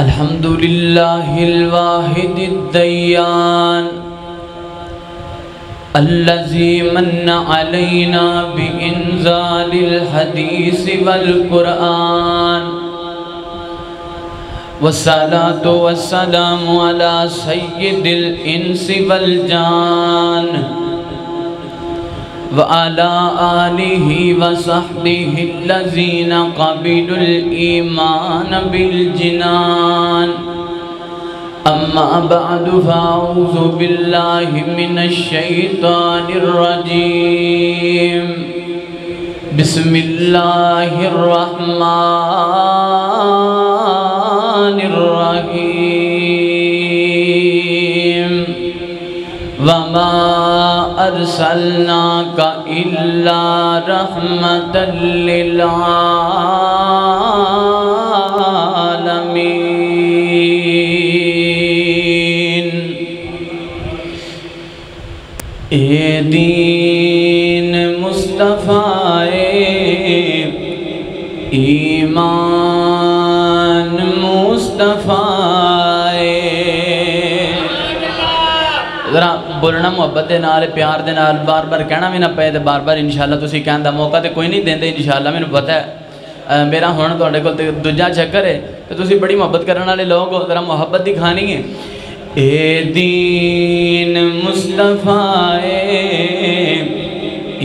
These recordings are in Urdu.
الحمد لله الواحد الديان الذي من علينا بإنزال الحديث والقرآن والصلاة والسلام على سيد الإنس والجان وعلى آله وصحبه الذين قبلوا الإيمان بالجنان أما بعد فأعوذ بالله من الشيطان الرجيم بسم الله الرحمن الرحيم وما أرسلناك إلا رحمة للعالمين اے دین مصطفیٰ ایمان مصطفیٰ ذرا بولنا محبت دے نال پیار دے نال بار بار کہنا بھی نہ پے تے بار بار انشاءاللہ تسی کہن دا موقع تے کوئی نہیں دیندے انشاءاللہ مینوں پتہ ہے میرا ہن تواڈے کول تے دوجا چکر ہے تے تسی بڑی محبت کرن والے لوگ ہو ذرا محبت دکھانی ہے اے دین مصطفیٰ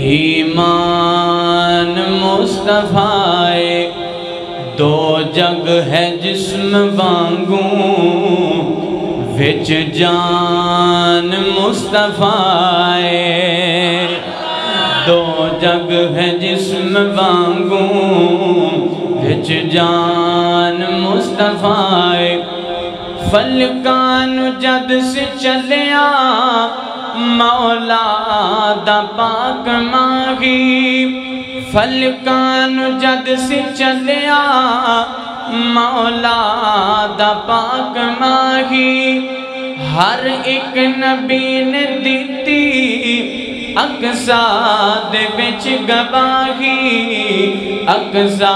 ایمان مصطفیٰ دو جگ ہے جسم وانگوں وچ جان مصطفیٰ دو جگ ہے جسم وانگوں وچ جان مصطفیٰ فلکان جد سے چلیا مولا دا پاک ماہی فلکان جد سے چلیا مولا دا پاک ماہی ہر ایک نبی نے دیتی اقصا دے وچ گواہی اقصا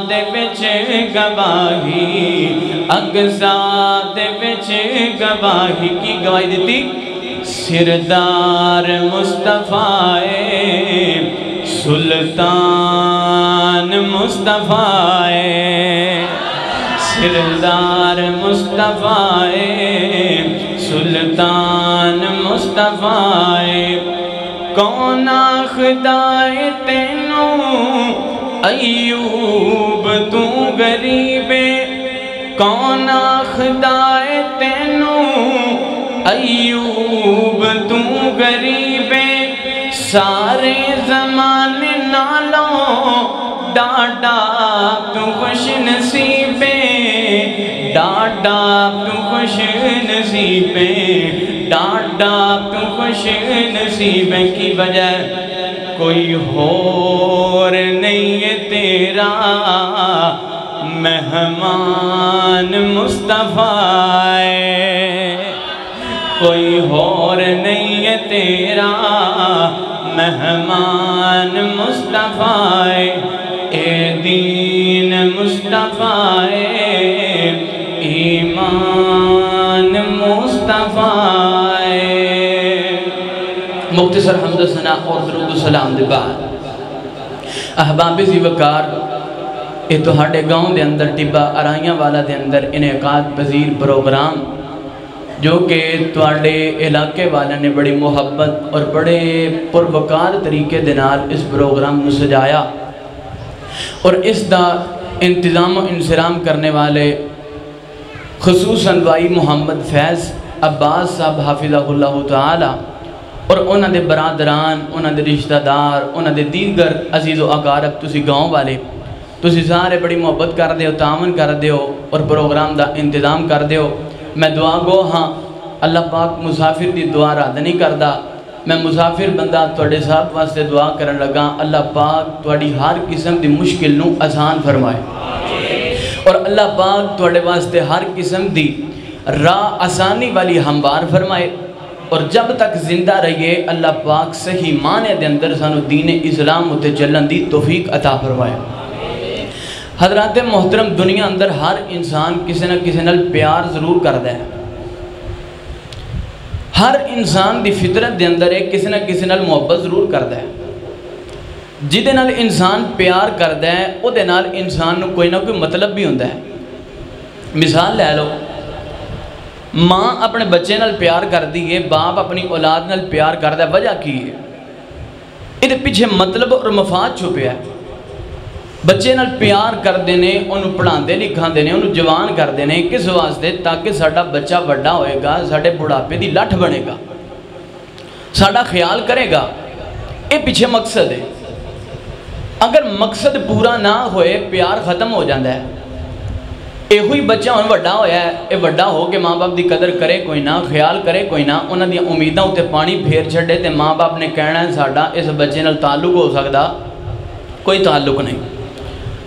دے وچ گواہی اقصا دے وچ گواہی کی گواہی دیتی سردار مصطفیٰ سلطان مصطفیٰ سردار مصطفیٰ سلطان مصطفیٰ کون خدائے تینوں ایوب تو غریبے کون خدائے تینوں ایوب تو غریبے سارے زمانے نالوں ڈاڈا تو خوش نصیبے ڈاڈا تو خوش نصیبے ڈاڈا تو خوش نصیبے کی وجہ کوئی اور نہیں ہے تیرا مہمان مصطفیٰ کوئی اور نہیں ہے تیرا مہمان مصطفیٰ اے دین مصطفیٰ ایمان مصطفیٰ مختصر حمد و ثنا اور درود و سلام دے بعد احباب ذی وقار یہ تہاڈے گاؤں دے اندر ٹبا ارائیاں والا دے اندر انعقاد پذیر پروگرام جو کہ تواڈے علاقے والے نے بڑی محبت اور بڑے پروکار طریقے دے نال اس پروگرام نو سجایا اور اس دا انتظام و انصرام کرنے والے خصوصاً بھائی محمد فیض عباس صاحب حافظہ اللہ تعالی اور انہاں دے برادران انہاں دے رشتہ دار انہاں دے دیگر عزیز و اقارب تسی گاؤں والے تسی سارے بڑی محبت کر دیو تعاون کر دیو اور پروگرام دا انتظام کر دیو میں دعا گو ہاں اللہ پاک مسافر دی دعا رد نہیں کردہ میں مسافر بندہ توڑے صاحب واسطے دعا کرن لگا اللہ پاک توڑی ہر قسم دی مشکل نو آسان فرمائے اور اللہ پاک توڑے واسطے ہر قسم دی راہ آسانی والی ہموار فرمائے اور جب تک زندہ رہیے اللہ پاک صحیح معنی دے اندر سانو دین اسلام تے چلن دی توفیق عطا فرمائے حضرات محترم، دنیا اندر ہر انسان کسی نہ کسی نال پیار ضرور کرتا ہے. ہر انسان دی فطرت دے اندر ایک کسی نہ کسی نال محبت ضرور کرتا ہے. جدے نال انسان پیار کرتا ہے او دے نال انسان نو کوئی نہ کوئی مطلب بھی ہوتا ہے. مثال لے لو، ماں اپنے بچے نال پیار کر دی ہے، باپ اپنی اولاد نال پیار کرتا ہے. وجہ کی ہے؟ یہ پیچھے مطلب اور مفاد چھپیا ہے. بچے نال پیار کرتے ہیں، انہوں پڑھاندے لکھاندے ہیں، انہوں جوان کرتے ہیں. کس واسطے؟ تاکہ ساڈا بچہ بڑا ہوئے گا، ساڈے بڑھاپے دی لٹھ بنے گا، ساڈا خیال کرے گا. یہ پیچھے مقصد ہے. اگر مقصد پورا نہ ہوئے پیار ختم ہو جاتا ہے. یہ بچہ ہوں وڈا ہویا ہے، یہ وڈا ہو کے ماں باپ دی قدر کرے کوئی نہ، خیال کرے کوئی نہ، انہاں دی امیداں تے پانی پھیر چھڑے تے ماں باپ نے کہنا ہے ساڈا اس بچے نال تعلق ہو سکتا، کوئی تعلق نہیں.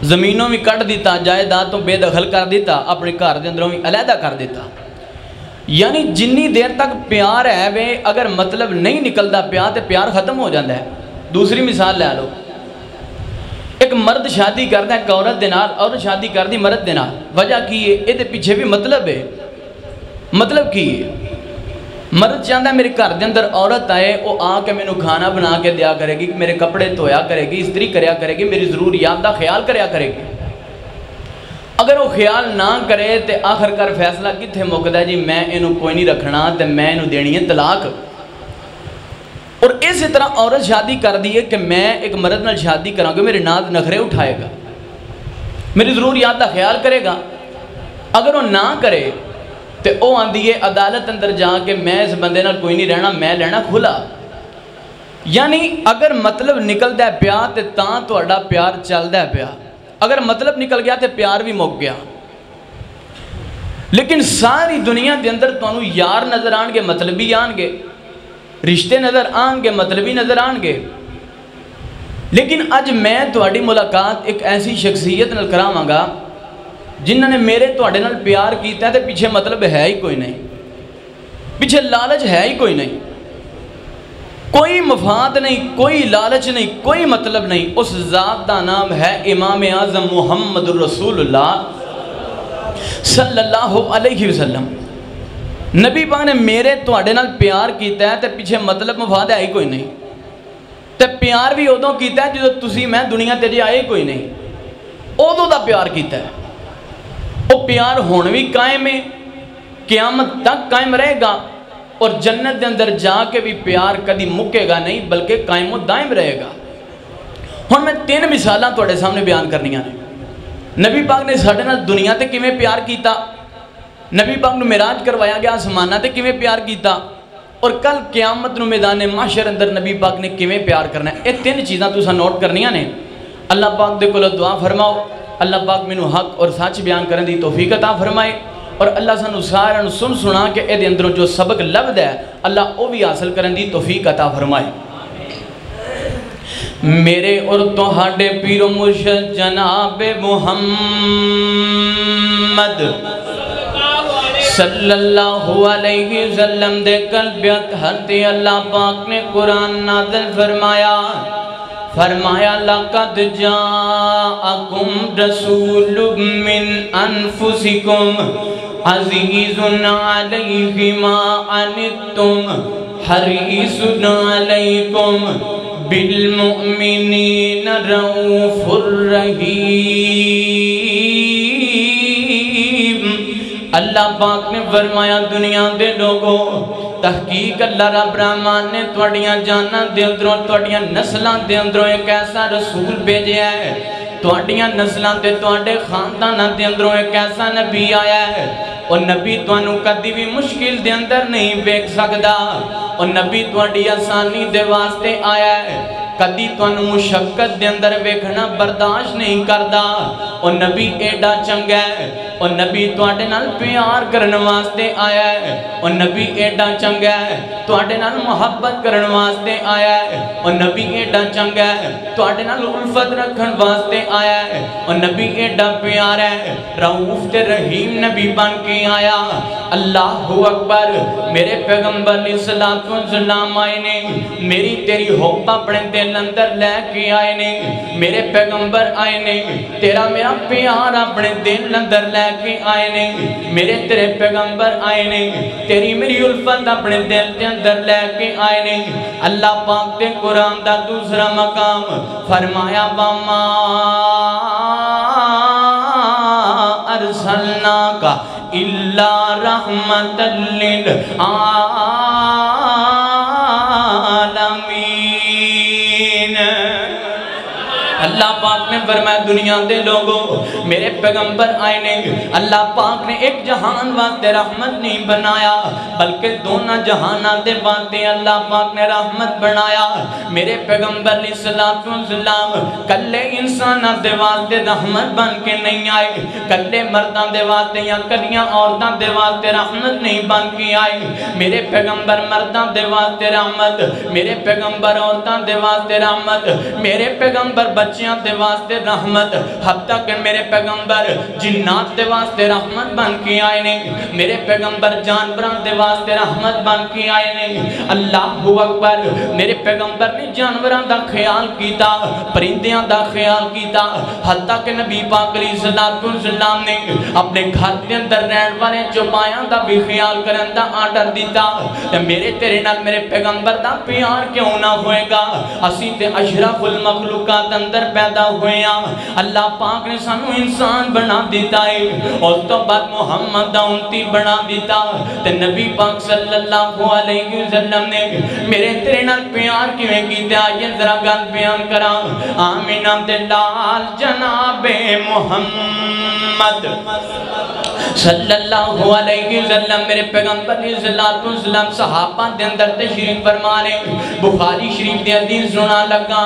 زمینوں بھی کٹ دیتا، جائیداد تو بے دخل کر دیتا، اپنے گھر دے اندروں بھی علیحدہ کر دیتا. یعنی جنی دیر تک پیار ہے وے اگر مطلب نہیں نکلتا پیار تے پیار ختم ہو جاتا ہے. دوسری مثال لے لو، ایک مرد شادی کرتا ہے ایک عورت دے نال، عورت شادی کر دی مرد دے نال. وجہ کی ہے؟ یہ پیچھے بھی مطلب ہے. مطلب کی ہے؟ مرد چاہتا ہے میرے گھر دے اندر عورت آئے، وہ آ کے مینوں کھانا بنا کے دیا کرے گی، میرے کپڑے دھویا کرے گی، استری کریا کرے گی، میری ضروریات دا خیال کریا کرے گی. اگر وہ خیال نہ کرے تو آخر کر فیصلہ کتنے مکدا ہے؟ جی میں انہوں کوئی نہیں رکھنا تے میں انہوں دینی ہے طلاق. اور اسی طرح عورت شادی کر دی ہے کہ میں ایک مرد نال شادی کراں گا، میرے ناز نخرے اٹھائے گا، میری ضروریات دا خیال کرے گا. اگر وہ نہ کرے تو وہ آندھی ہے عدالت اندر جا کے میں اس بندے نال کوئی نہیں رہنا، میں لینا کھلا. یعنی اگر مطلب نکلتا ہے پیار تے تاں تہاڈا پیار چلدا ہے پیا، اگر مطلب نکل گیا تے پیار بھی مک گیا. لیکن ساری دنیا دے اندر تانوں یار نظر آن گے، مطلبی آن گے، رشتے نظر آن گے، مطلبی نظر آن گے. لیکن اج میں تہاڈی ملاقات ایک ایسی شخصیت نال کراواں گا جنہوں نے میرے تہاڈے نال پیار کیتا ہے تے پیچھے مطلب ہے ہی کوئی نہیں، پیچھے لالچ ہے ہی کوئی نہیں، کوئی مفاد نہیں، کوئی لالچ نہیں، کوئی مطلب نہیں. اس ذات دا نام ہے امام اعظم محمد رسول اللہ صلی اللہ علیہ وسلم. نبی پاک نے میرے تہاڈے نال پیار کیتا ہے تے پیچھے مطلب مفاد ہے ہی کوئی نہیں. تے پیار بھی ادوں کیتا ہے جدوں تسی میں دنیا تے جے آئے کوئی نہیں، ادوں دا پیار کیتا ہے. وہ پیار ہون بھی قائم ہے، قیامت تک قائم رہے گا، اور جنت دے اندر جا کے بھی پیار کدی مکے گا نہیں بلکہ قائم و دائم رہے گا. ہن میں 3 مثالاں تہاڈے سامنے بیان کرنیاں نے. نبی پاک نے ساڈے نال دنیا تے کیویں پیار کیتا، نبی پاک نو معراج کروایا گیا آسماناں تے کیویں پیار کیتا، اور کل قیامت نو میدان محشر اندر نبی پاک نے کیویں پیار کرنا ہے. یہ 3 چیزاں تساں نوٹ کرنیاں نے. اللہ پاک دے کولوں دعا فرماؤ اللہ پاک مینوں حق اور سچ بیان کرن دی توفیق عطا فرمائے، اور اللہ سانو سارے سن سنا کے اے دے اندروں جو سبق لبدا ہے اللہ او بھی حاصل کرن دی توفیق عطا فرمائے. میرے اور تہاڈے پیر و مرشد جناب محمد صلی اللہ علیہ وسلم دے قلب اطہر تے اللہ پاک نے قرآن نازل فرمایا. لَقَدْ جَاءَكُمْ رَسُولٌ مِّنْ أَنفُسِكُمْ عَزِيزٌ عَلَيْهِ مَا عَنِتُّمْ حَرِيصٌ عَلَيْكُمْ بِالْمُؤْمِنِينَ رَءُوفٌ رَحِيمٌ. اللہ پاک نے فرمایا دنیا دے لوگوں، تحقیق اللہ رب رحمان نے تواڈیاں جاناں دے اندروں تواڈیاں نسلاں دے اندروں ایک ایسا رسول بھیجیا ہے، تواڈیاں نسلاں تے تواڈے خانداناں دے اندروں ایک ایسا نبی آیا ہے. اور نبی تانوں کدی بھی مشکل دے اندر نہیں ویکھ سکدا، اور نبی تواڈی آسانی دے واسطے آیا ہے، کدی تانوں مشقت دے اندر ویکھنا برداشت نہیں کردا. اور نبی ایڈا چنگا ہے اور نبی تواڈے نال پیار کرن واسطے آیا ہے، اور نبی ایڈا چنگا ہے تواڈے نال محبت کرن واسطے آیا ہے، اور نبی ایڈا چنگا ہے تواڈے نال الفت رکھن واسطے آیا ہے، اور نبی ایڈا پیار ہے رؤوف تے رحیم نبی بن کے آیا۔ اللہ اکبر، میرے پیغمبر علیہ السلام آئے نے، میری تیری حب اپنے دل اندر لے کے آئے نے، میرے پیغمبر آئے نے، تیرا میرا پیار اپنے دل اندر لے کے آئے نے، میرے تیرے پیغمبر آئے نے، تیری میری الفت اپنے دل کے اندر لے کے آئے نے۔ اللہ پاک تے قرآن دا دوسرا مقام فرمایا وَمَا أَرْسَلْنَاكَ إِلَّا رَحْمَةً لِلْعَالَمِينَ۔ اللہ پاک نے فرمایا دنیا دے لوگوں میرے پیغمبر آئے نے، اللہ پاک نے ایک جہان واسطے رحمت نہیں بنایا بلکہ دونوں جہانہ دے واسطے اللہ پاک نے رحمت بنایا۔ میرے پیغمبر علیہ السلام کلے انسانہ دے واسطے رحمت بن کے نہیں آئے، کلے مردان دے واسطے یا کلیاں عورتان دے واسطے رحمت نہیں بن کے آئے۔ میرے پیغمبر مردان دے واسطے رحمت، میرے پیغمبر عورتان دے واسطے رحمت، میرے پیغمبر بچیاں دے واسطے رحمت، حتیٰ کہ میرے پیغمبر جنات دے واسطے رحمت بن کے آئے نے، میرے پیغمبر جانوران دے واسطے رحمت بن کے آئے نے۔ اللہ اکبر، میرے پیغمبر نے جانوران دا خیال کیتا، پرندیاں دا خیال کیتا، حتیٰ کہ نبی پاک علیہ السلام نے اپنے گھر کے اندر رہن والے چوپایاں دا بھی خیال کرن دا آرڈر دیتا۔ میرے تیرے نال میرے پیغمبر دا پیار کیوں نہ ہوئے گا؟ اسی تے اشرف المخلوقات اندر پیدا ہوئے ہیں، اللہ پاک نے سانو انسان بنا دیتا ہے، اور تو بعد محمد دا امتی بنا دیتا۔ تے نبی پاک صلی اللہ علیہ وسلم نے میرے تیرے نال پیار کیویں کیتا یہ ذرا گل بیان کراں۔ آمینہ دے لال جناب محمد صلی اللہ علیہ وسلم، میرے پیغمبر علیہ السلام صحابہ دے اندر تشریف فرمانے، بخاری شریف دے حدیث سنا لگا۔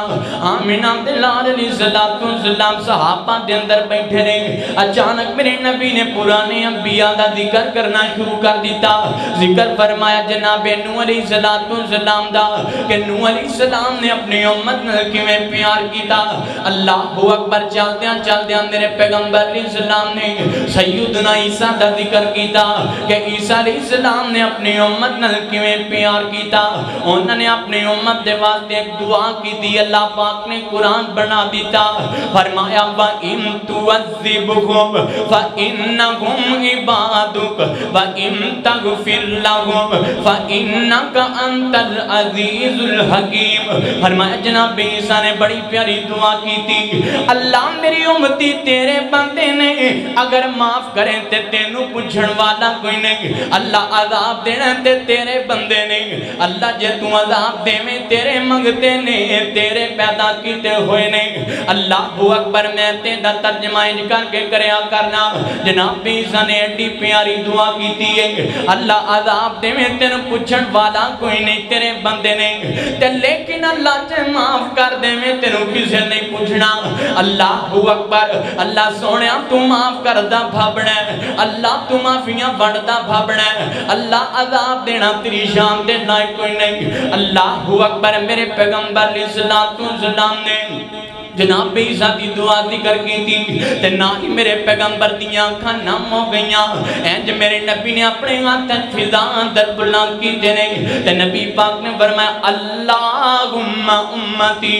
آمینہ دلال علیہ السلام صحابہ دے اندر بیٹھے رہے، اچانک میرے نبی نے پرانے انبیاء دا ذکر کرنا شروع کر دیتا۔ ذکر فرمایا جناب نوح علیہ السلام دا کہ نوح علیہ السلام نے اپنی امت نال کیویں پیار کیتا۔ اللہ اکبر، چلدیاں چلدیاں میرے پیغمبر علیہ السلام نے سیدنا عیسیٰ دا ذکر کیتا کہ عیسیٰ علیہ السلام نے اپنی امت نال کیویں پیار کیتا۔ انہوں نے اپنی امت دے واسطے ایک دعا کی دی، اللہ پاک نے قرآن بنا دیتا، فرمایا وَإِن تُعَذِّبْهُمْ فَإِنَّهُمْ عِبَادُكَ وَإِن تَغْفِرْ لَهُمْ فَإِنَّكَ أَنْتَ الْعَزِيزُ الْحَكِيمُ۔ فرمایا جناب عیسیٰ نے بڑی پیاری دعا کی تھی، اللہ میری امتی تیرے بندے نے، اگر معاف کریں تے تینوں پوچھن والا کوئی نہیں، اللہ عذاب دینا تے تیرے بندے نہیں، اللہ جے تو عذاب دے میں تیرے منگتے نہیں، تیرے پیدا کیتے ہوئے نہیں۔ اللہ اکبر، میں تیرا ترجمہ کر کے کریا کرنا۔ جناب عیسیٰ نے ایڈی پیاری دعا کی تھی، اللہ عذاب دے میں تینوں پوچھن والا کوئی نہیں، تیرے بندے نہیں، تے لیکن اللہ جے معاف کر دے میں تینوں کسے نہیں پوچھنا۔ اللہ اکبر، اللہ سونیا تو معاف کردہ بھابنا ہے، اللہ تو معافیاں بڑھتا بھابنا ہے، اللہ عذاب دینا تیری شان دے لائق کوئی نہیں۔ اللہ اکبر، میرے پیغمبر علیہ السلام نے جناب عیسیٰ دی دعا ذکر کی تھی، تے نہ ہی میرے پیغمبر دیاں آنکھاں نم ہو گئیاں، اینج میرے نبی نے اپنے ہاتھ فضا اندر بلند کی دینے، تے نبی پاک نے فرمایا اللہم امتی،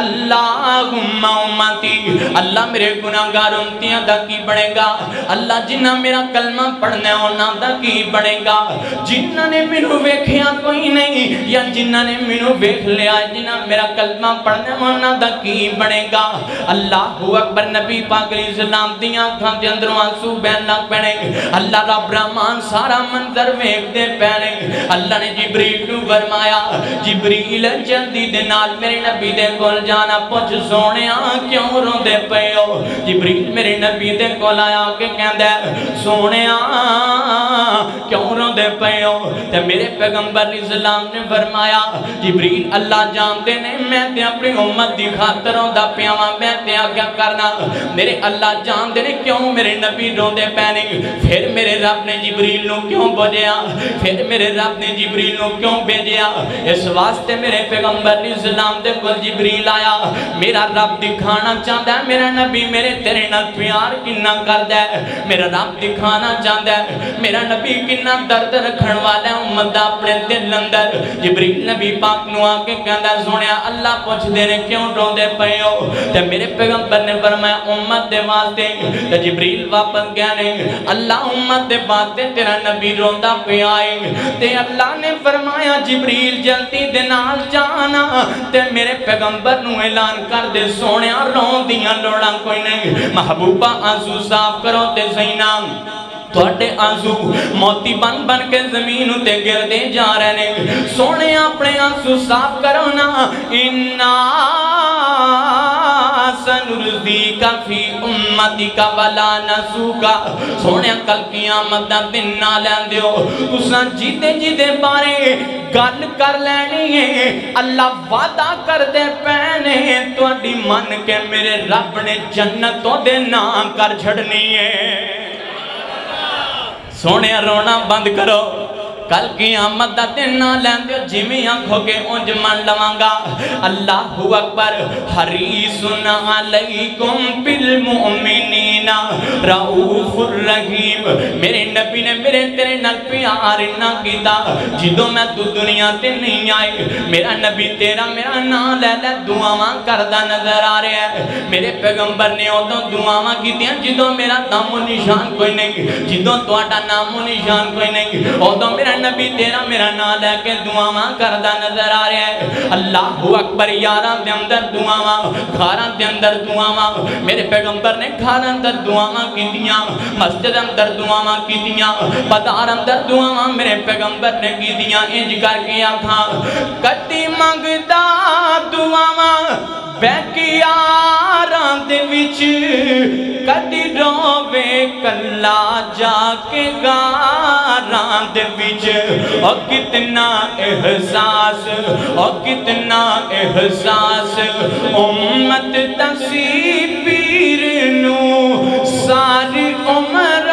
اللہم امتی، اللہ میرے گناہگار امتیاں دا کی بڑھے گا، اللہ جنہ میرا کلمہ پڑھنے ہونا دا کی بڑھے گا، جنہ نے منو ویکھیا کوئی نہیں، یا جنہ نے منو ویکھ لیا، جنہ میرا کلمہ پڑھنے ہونا دا کی بڑھے گا۔ اللہ اکبر، نبی پاک علیہ السلام دیاں آنکھاں دے اندروں آنسو بہن لگ پڑے، اللہ رب رحمان سارا منظر ویکھ دے پہنے۔ اللہ نے جبریل کو فرمایا جبریل جلدی دے نال میرے نبی دے کول جانا، پوچھ سونیا کیوں روندے پئے ہو؟ جبریل میرے نبی دے کول آیا کہ کہندا سونیا کیوں روندے پئے ہو؟ تے میرے پیغمبر علیہ السلام نے فرمایا جبریل اللہ جانتے نے میں تے اپنی امت دی خاطر ہوندا پیا واں میں تے کیا کرنا میرے اللہ جانتے نے کیوں میرے نبی روندے پینے پھر میرے رب نے جبریل نو کیوں بھیجیا پھر میرے رب نے جبریل نو کیوں بھیجیا اس واسطے میرے پیغمبر علیہ السلام دے کول جبریل آیا میرا رب دکھانا چاہتا ہے میرا نبی میرے تیرے نال پیار کنا کردا ہے میرا رب دکھانا چاہتا ہے میرا نبی کنا درد رکھن والا ہے امت دا اپنے دل اندر جبریل نبی پاک نو آ کے کہندا سونیا اللہ پوچھ دے نے کیوں روندے پئے ہو تے میرے پیغمبر نے فرمایا امت دے واسطے تے جبریل واپس گیا نے اللہ امت دے واسطے تیرا نبی روندا پیا ہے تے اللہ نے فرمایا جبریل جلدی دے نال جانا تے میرے پیغمبر نو اعلان کر دے سونیا رون دیاں لوڑاں کوئی نہیں محبوبہ آنسو صاف کرو تے زیناں تھوڑے آنسو موتی بن بن کے زمین تے گردے جا رہے ہیں سونے اپنے آنسو صاف کرو نا اِنَّا سَنُرْضِيكَ فِي أُمَّتِكَ وَلَا نَسُوكَ سونے کل قیامت دا دن نہ لیندے ہو تساں جیتے جیتے بارے گل کر لینی ہے اللہ وعدہ کر دے پینے تو اڈی من کے میرے رب نے جنتوں دے نام کر چھڑنی ہے سونے رونا بند کرو کل قیامت دا دن نہ لیندے جمی آنکھوں کے اونج من لوانگا اللہ اکبر حریص علیکم بالمؤمنین رؤوف الرحیم میرے نبی نے میرے تیرے نال پیار نہ کیتا جدوں میں تو دنیا تے نہیں آئے میرا نبی تیرا میرا نام لے لے دعاواں کردا نظر آ رہا ہے میرے پیغمبر نے ادوں دعاواں کیتیاں جدوں میرا نام و نشان کوئی نہیں جدوں تہاڈا نام و نشان کوئی نہیں ادوں میرا نبی تیرا میرا نام لے کے دعاواں کردا نظر آ رہا ہے اللہ اکبر یاراں دے اندر دعاواں گھراں دے اندر دعاواں میرے پیغمبر نے گھراں اندر دعاواں کیتیاں مسجد اندر دعاواں کیتیاں بازار اندر دعاواں میرے پیغمبر نے کیتیاں انج کر کے آکھاں کدی منگدا دعاواں بیکیاراں دے وچ کدی روے کلا جا کے گاراں دے وچ اور کتنا احساس اور کتنا احساس امت تسی پیر نو ساری عمر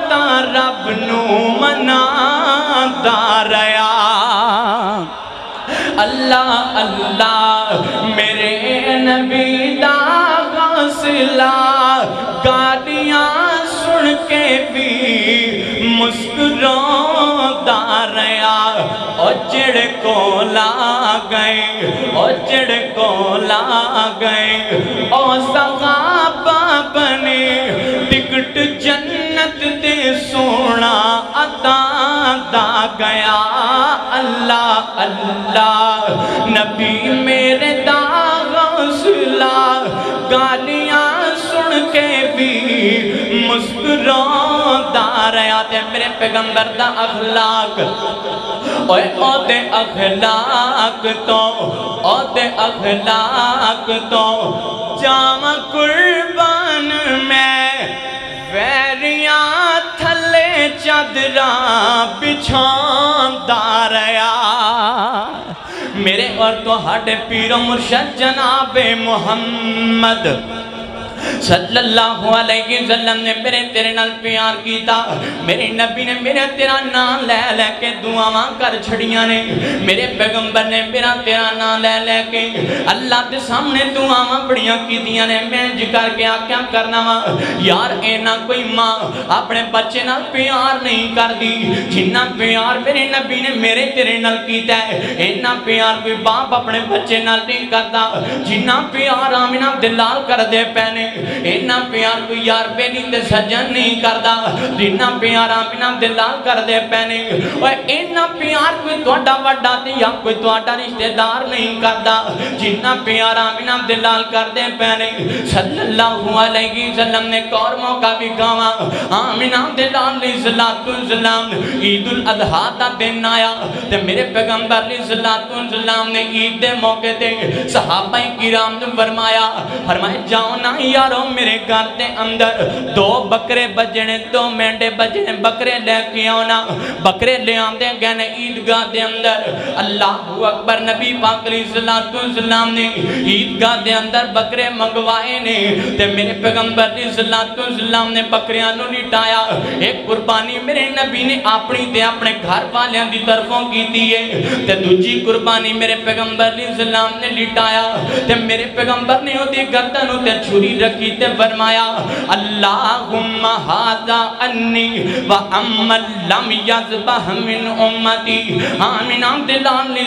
تا رب نو منا داریا اللہ اللہ میرے نبی دا غسلہ گاڑیاں سن کے بھی مسکروں داریا اور جڑ کو لا گئے اور جڑ کو لا گئے اور صحابہ بنے ٹکٹ جنت دے سونا عطا دا گیا اللہ اللہ نبی میرے دا غسلہ گالیاں سن کے بھی مسکروں داریا تے میرے پیغمبر دا اخلاق اوے او دے اخلاق تو او دے اخلاق تو جاواں قربان میں ویریاں تھلے چادراں بچھاں داریا میرے اور تو ہڈ پیر و مرشد جناب محمد صلی اللہ علیہ وسلم نے میرے تیرے نال پیار کیتا میرے نبی نے میرے تیرا نام لے لے کے دعاواں کر چھڑیاں نے میرے پیغمبر نے میرا تیرا نام لے لے کے اللہ دے سامنے دعاواں بڑیاں کیتیاں نے میں کر کے آکھیاں کرنا وا یار اینا کوئی ماں اپنے بچے نال پیار نہیں کر دی جنہ پیار میرے نبی نے میرے تیرے نال کیتا ہے اینا پیار کوئی باپ اپنے بچے نال نہیں کرتا جنہ پیار آمینہ دلال کر دے پہنے اینا پیار کوئی یار بیٹی تے سجن نہیں کردا جنہ پیار آمینہ دلال کر دے پہنے اور اینا پیار کوئی توڑا وڈا تے یا کوئی توڑا رشتہ دار نہیں کردا جنہ پیار آمینہ دلال کر دے پہنے صلی اللہ علیہ وسلم نے کور موقع بھی کہا آمینہ دلال علیہ السلام عید الاضحیٰ دا دن آیا تے میرے پیغمبر علیہ السلام نے عید دے موقع تے صحابہ کرام نے فرمایا جاؤ نا یارو میرے گھر دے اندر 2 بکرے بجنے 2 مینڈے بجنے بکرے لے کے آنا بکرے لے آندے گئے عیدگاہ دے اندر اللہ اکبر نبی پاک علیہ السلام نے عیدگاہ دے اندر بکرے منگوائے نے تے میرے پیغمبر علیہ السلام نے بکریاں نو لٹایا ایک قربانی میرے نبی نے اپنی تے اپنے گھر والیاں دی طرفوں کی دیئے تے دوجی قربانی میرے پیغمبر علیہ السلام نے لٹایا تے میرے پیغمبر نے ہوتی گردن تے چھری رکھی تے فرمایا اللہم ھذا انی وَأَمَّن لَمْ يَذْبَحْ مِنْ أُمَّتِي آمین عبداللہ علیہ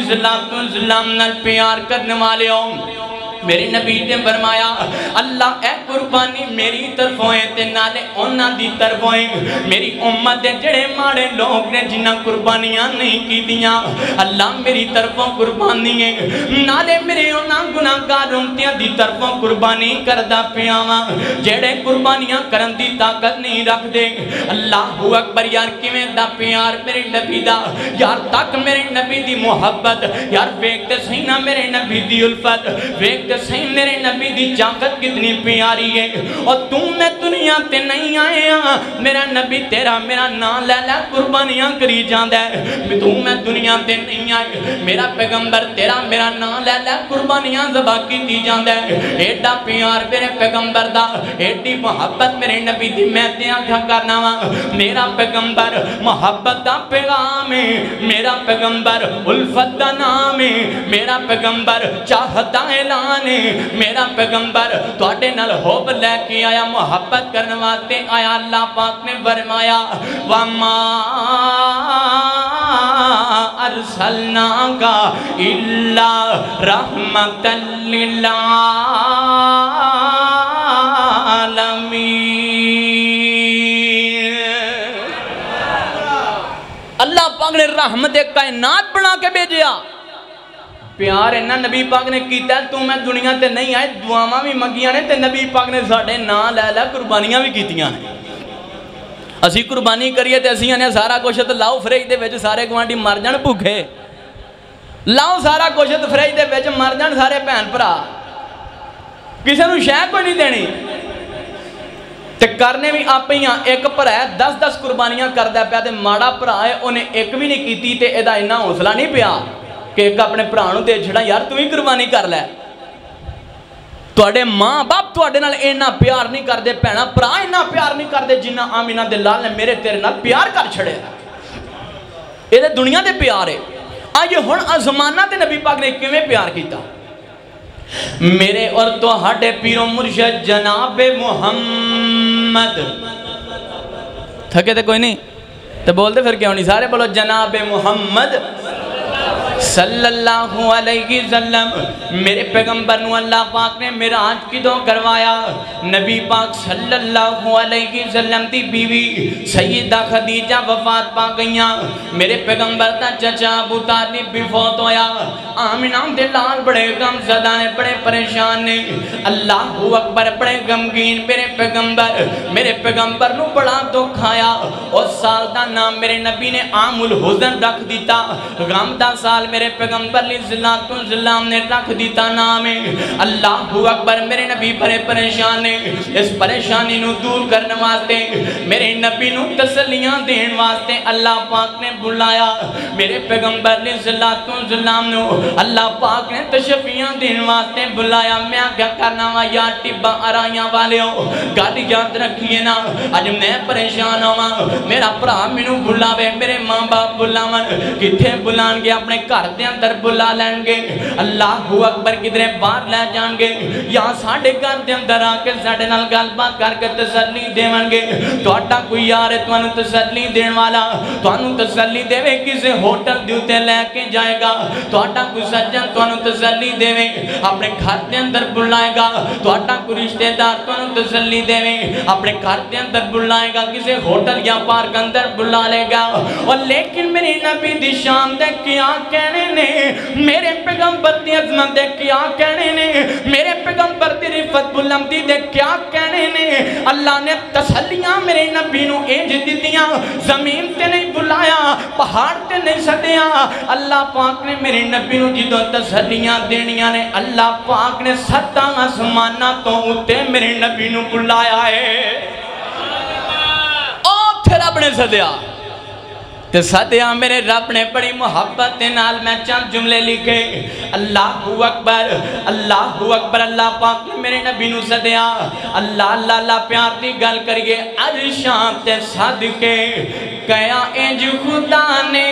السلام نال پیار کرنے والے ہوں میرے نبی نے فرمایا اللہ اے قربانی میری طرف ہوئے تے نالے اونا دی طرف ہوئے میری امت دے جڑے ماڑے لوگ نے جنہ قربانیاں نہیں کی دیاں اللہ میری طرفوں قربانی ہے نالے میرے اونا گناہگار امتیاں دی طرفوں قربانی کردہ پیاما جڑے قربانیاں کرن دی طاقت نہیں رکھ دے اللہ اکبر یار کیویں دا پیار میرے نبی دا یار تک میرے نبی دی محبت یار ویکتے صحیح نہ میرے نبی دی الفت ویکتے صحیح میرے نبی دی جاکت کتنی پیاری ہے اور تم میں دنیا تے نہیں آئے ہاں میرا نبی تیرا میرا نام لے لے قربانیاں کری جاندہ ہے تم میں دنیا تے نہیں آئے میرا پیغمبر تیرا میرا نام لے لے قربانیاں زبا کی دی جاندہ ہے ایڈا پیار میرے پیغمبر دا ایڈی محبت میرے نبی دی میں تے آنکھا کرنا میرا پیغمبر محبت دا پیغام ہے میرا پیغمبر الفت دا نام ہے میرا پیغمبر چاہتا اعلان میرا پیغمبر توڑے نال حب لے کے آیا محبت کرنے واسطے آیا اللہ پاک نے فرمایا وَمَا أَرْسَلْنَاكَ إِلَّا رَحْمَةً لِلْعَالَمِينَ اللہ پاک نے رحمت کائنات بنا کے بھیجیا پیار اینا نبی پاک نے کیتا ہے تو میں دنیا تے نہیں آئے دعاواں بھی منگیاں نے تے نبی پاک نے ساڑھے نا لے لے قربانیاں بھی کیتیاں ہیں اسی قربانی کریے تے اسی آنے سارا کوشت لاؤ فریج دے ویچ سارے گوانڈی مر جان بھوکے لاؤ سارا کوشت فریج دے ویچ مر جان سارے پہن پرا کسے نو شاہ کوئی نہیں دینی تے کرنے بھی آپ ہی ایک پر ہے 10 قربانیاں کردہ پیا تے ماڑا پر آئے انہیں ایک بھی نہیں کیتی تے ایدہ انہا حوصلہ نہیں پیا کہ ایک اپنے پرانوں دے چھڑا یار تو ہی قربانی کر لے توڑے ماں باپ توڑے نال اینا پیار نہیں کر دے پہنا پرا اینا پیار نہیں کر دے جنہ آمینہ دلال نے میرے تیرے نال پیار کر چھڑے یہ دنیا دے پیار ہے آئیے ہون زمانہ دے نبی پاک نے کیویں پیار کیتا میرے اور تو ہڈے پیروں مرشد جناب محمد تھکے تھے کوئی نہیں تو بول دے پھر کیوں نہیں سارے بولو جناب محمد صلی اللہ علیہ وسلم میرے پیغمبر نو اللہ پاک نے معراج کی دو کروایا نبی پاک صلی اللہ علیہ وسلم دی بیوی سیدہ خدیجہ وفات پا گئیاں میرے پیغمبر دا چچا ابو طالب بھی فوت ہویا آمینہ دلال بڑے غم زدہ نے بڑے پریشان نے اللہ اکبر بڑے غمگین میرے پیغمبر نو بڑا دکھ آیا اس سال دا نام میرے نبی نے عام الحزن رکھ دیتا غم دا سال میرے پیغمبر علیہ السلام نے رکھ دیتا نام ہے اللہ اکبر میرے نبی بڑے پریشان نے اس پریشانی نو دور کرنے واسطے میرے نبی نو تسلیاں دین واسطے اللہ پاک نے بلایا میرے پیغمبر علیہ السلام نو اللہ پاک نے تشفیاں دین واسطے بلایا میں کیا کرنا وا یا ٹبا ارائیاں والے ہو گاڑی یاد رکھیے نا آج میں پریشان ہوا میرا پرا مینو بلاوے میرے ماں باپ بلاون کتھے بلان گے اپنے گھر دے اندر بلا لین گے اللہ اکبر کدھرے باہر لے جان گے یا ساڑھے گھر دے اندر آکے ساڑھے نال گل بات کر کے تسلی دیون گے تو اٹھا کوئی یار ہے توانو تسلی دین والا توانو تسلی دے وے کسے ہوتل دیوتے لے کے جائے گا تو اٹھا کوئی سجن توانو تسلی دے وے اپنے گھر دے اندر بلائے گا تو اٹھا کوئی رشتہ دار توانو تسلی دے وے اپنے گھر دے اندر بلائے گا کسے ہوتل یا پارک اندر بلا لے گا اور لیکن میری نبی دی شان دے کیا کہنے نے میرے پیغمبر دی عظمت دے کیا کہنے نے میرے پیغمبر دی رفت بلندی دے کیا کہنے نے اللہ نے تسلیاں میرے نبی نو انج دتیاں زمین تے نہیں بلایا پہاڑ تے نہیں سدیا اللہ پاک نے میرے نبی نو جدوں تسلیاں دینیاں نے اللہ پاک نے 7 آسماناں تو اتے میرے نبی نو بلایا ہے پھر رب نے سدیا تے سدیا میرے رب نے بڑی محبت نال میں چند جملے لکھے اللہ اکبر اللہ پاک نے میرے نبی نو سدیا اللہ پیار دی گل کریے عرشاں تے صدقے کیا انج خدا نے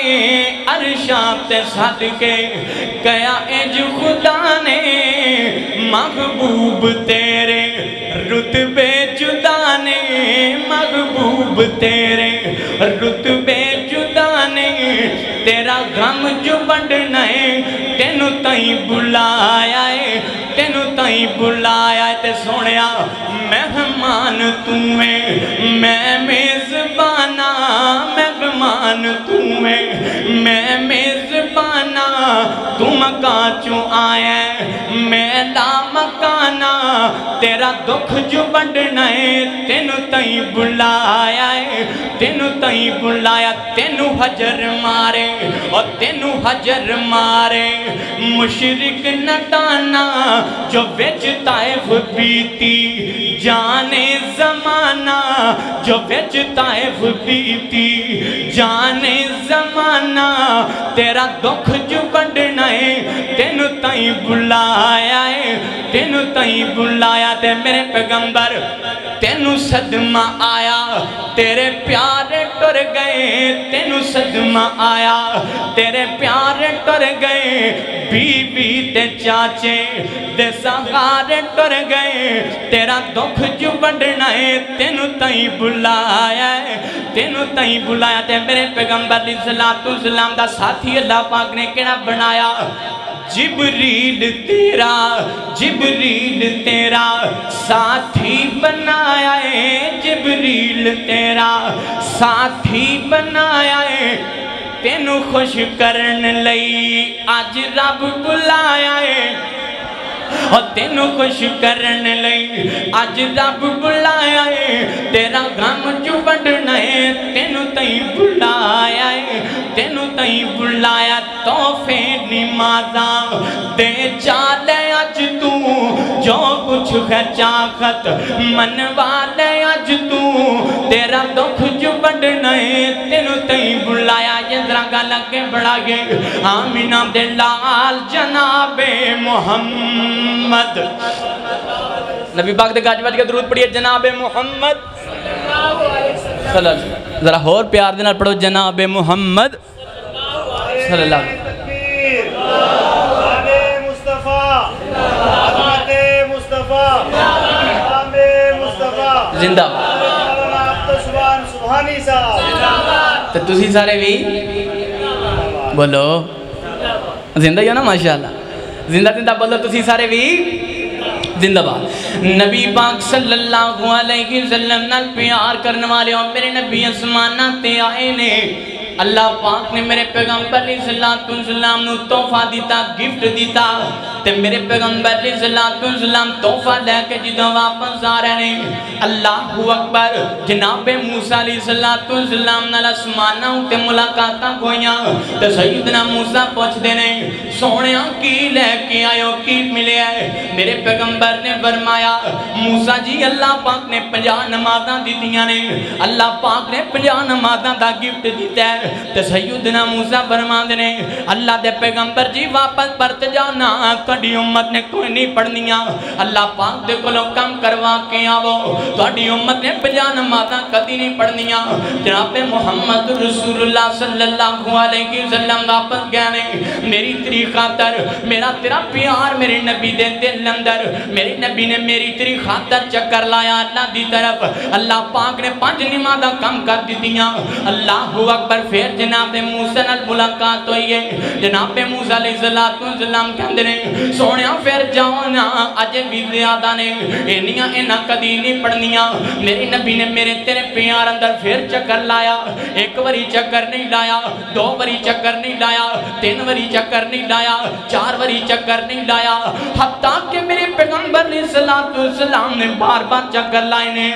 عرشاں تے صدقے کیا انج خدا نے محبوب تیرے رتبے جدا نے محبوب تیرے رتبے جدا نے تیرا غم جو بڑھنا ہے تینو تائیں بلایا ہے تینو تائیں بلایا ہے تے سونیا مہمان تمہیں میں میزبانا مہمان تمہیں میں میزبانا تو مکان چوں آیا ہے میں لا مکانا تیرا دکھ جو بڑھنا ہے تینو تائیں بلایا ہے تینو تائیں بلایا تینو حجر مارے اور تینو حجر مارے مشرک ندانا جو ویچ طائف بیتی جانے زمانہ جو ویچ طائف بیتی جانے زمانہ تیرا دکھ جو بڑھنا ہے تینو تائیں بلایا ہے تینو تائیں بلایا تے میرے پیغمبر تینو صدمہ آیا تیرے پیارے ٹر گئے تینو صدمہ آیا تیرے پیارے ٹر گئے بیوی تے چاچے دے سہارے ٹر گئے تیرا دکھ جو بڑھنا ہے تینو تائیں بلایا ہے تینو تائیں بلایا تے میرے پیغمبر علیہ السلام دا ساتھی اللہ پاک نے کہنا بنایا جبریل تیرا ساتھی بنایا ہے جبریل تیرا ساتھی بنایا ہے تینو خوش کرن لئی آج رب بلایا ہے اور تینو خوش کرن لئی آج رب بلایا ہے تیرا غم جو بڑھنا ہے تینو تائیں بلایا ہے تینو تائیں بلایا تحفے نمازاں دے چالے آج تو جو کچھ ہے چاہت منوا لے آج تو تیرا دکھ جو بڑھنا ہے تینو تائیں بلایا یہ ذرا گا کے بڑھا گئے آمینہ دے لال جناب محمد نبی پاک دے گاج باج کا درود پڑھئے جناب محمد صلی اللہ علیہ وسلم ذرا اور پیار دینا پڑھو جناب محمد صلی اللہ علیہ وسلم زندہ تو تسی سارے بھی بولو زندہ ہی ہو نا ماشاءاللہ زندہ زندہ بولو تسی سارے بھی زندہ بات نبی پاک صلی اللہ علیہ وسلم نال پیار کرنے والے اور میرے نبی اسمانہ تے آئے نے اللہ پاک نے میرے پیغمبر علیہ السلام نو تحفہ دیتا گفٹ دیتا تے میرے پیغمبر علیہ السلام تحفہ لے کے جدوں واپس آ رہے ہیں اللہ اکبر جناب موسیٰ علیہ السلام نال اسمانہ تے ملاقاتاں گویاں تے سیدنا موسیٰ پوچھ دینے سونیاں کی لے کے آئے کی ملے ہے میرے پیغمبر نے فرمایا موسیٰ جی اللہ پاک نے 50 نمازاں دیتیاں نے اللہ پاک نے 50 نمازاں دا گفٹ دیتا ہے تے سیدنا موسیٰ فرما دینے اللہ دے پیغمبر جی واپس پرت جانا تھوڑی امت نے کوئی نہیں پڑھنیاں اللہ پاک دے کو لوگ کام کروا کے آوو تھوڑی امت نے 50 نمازاں کدی نہیں پڑھنیاں جناب محمد رسول اللہ صلی اللہ علیہ وسلم واپس گیا نے میری تیری خاطر میرا تیرا پیار میرے نبی دے دل اندر میرے نبی نے میری تیری خاطر چکر لایا اللہ دی طرف اللہ پاک نے 5 نمازاں کم کر دیتیاں اللہ اکبر پھر جناب موسیٰ نال ملاقات ہوئی ہے جناب موسیٰ علیہ السلام کے اندر سونیاں پھر جاؤ نا اجے بھی زیادہ نے انیاں انہاں کدی نہیں پڑھنیاں میرے نبی نے میرے تیرے پیار اندر پھر چکر لایا 1 وری چکر نہیں لایا 2 وری چکر نہیں لایا 3 وری چکر نہیں لایا 4 وری چکر نہیں لایا حتیٰ کہ میرے پیغمبر علیہ السلام نے بار بار چکر لائے نے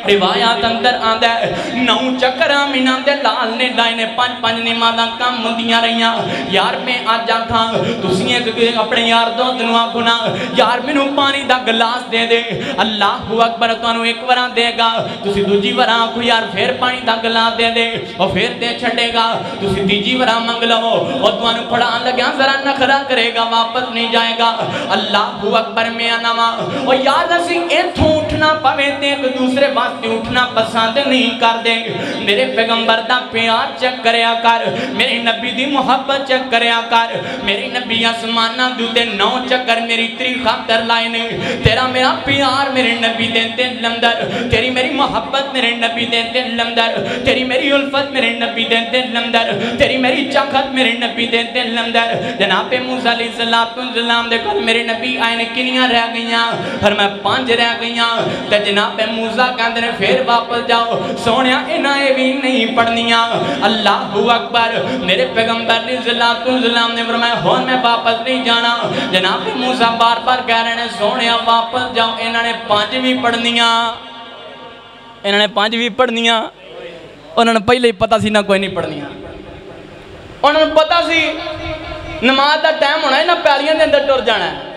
روایات اندر آندا ہے 9 چکر آمینہ دے لال نے لائے نے 5 نمازاں کم ہوندیاں رہیاں یار میں آج آکھاں تسی ایک اپنے یار دوست نو آکھنا یار مینوں پانی دا گلاس دے دے اللہ اکبر تانوں ایک وراں دے گا تسی دوجی وراں آکھو یار پھر پانی دا گلاس دے دے اور پھر دے چھڑے گا تسی تیجی وراں منگ لو اور تانوں پڑھان لگیا ذرا نخرا کرے گا واپس نہیں جائے گا اللہ اکبر میں نواں اور یار اسی ایتھوں اٹھنا پوے تے ایک دوسرے واسطے اٹھنا پسند نہیں کر دے میرے پیغمبر دا پیار چیک کریا کر میرے نبی دی محبت چیک کریا کر میرے نبی آسمانہ دوتے 9 چکر میری تری خاطر لائے نے تیرا میرا پیار میرے نبی دے دل اندر تیری میری محبت میرے نبی دے دل اندر تیری میری الفت میرے نبی دے دل اندر تیری میری چاہت میرے نبی دے دل اندر جناب موسیٰ علیہ السلام دے کل میرے نبی آئے نے کنیاں رہ گئیاں پھر میں 5 رہ گئیاں تے جناب موسیٰ کہندے نے پھر واپس جاؤ سونیا انہیں بھی نہیں پڑھنیاں اللہ اکبر میرے پیغمبر علیہ السلام نے فرمایا ہون میں واپس نہیں جانا جناب موسیٰ بار بار کہہ رہے ہیں سونیا واپس جاؤ انہوں نے 5 بھی پڑھنیاں انہوں نے 5 بھی پڑھنیاں انہوں نے پہلے ہی پتا سی نہ کوئی نہیں پڑھنیاں انہوں نے پتا سی نماز دا ٹائم ہونا ہے نہ پیالیاں دے اندر ٹر جانا ہے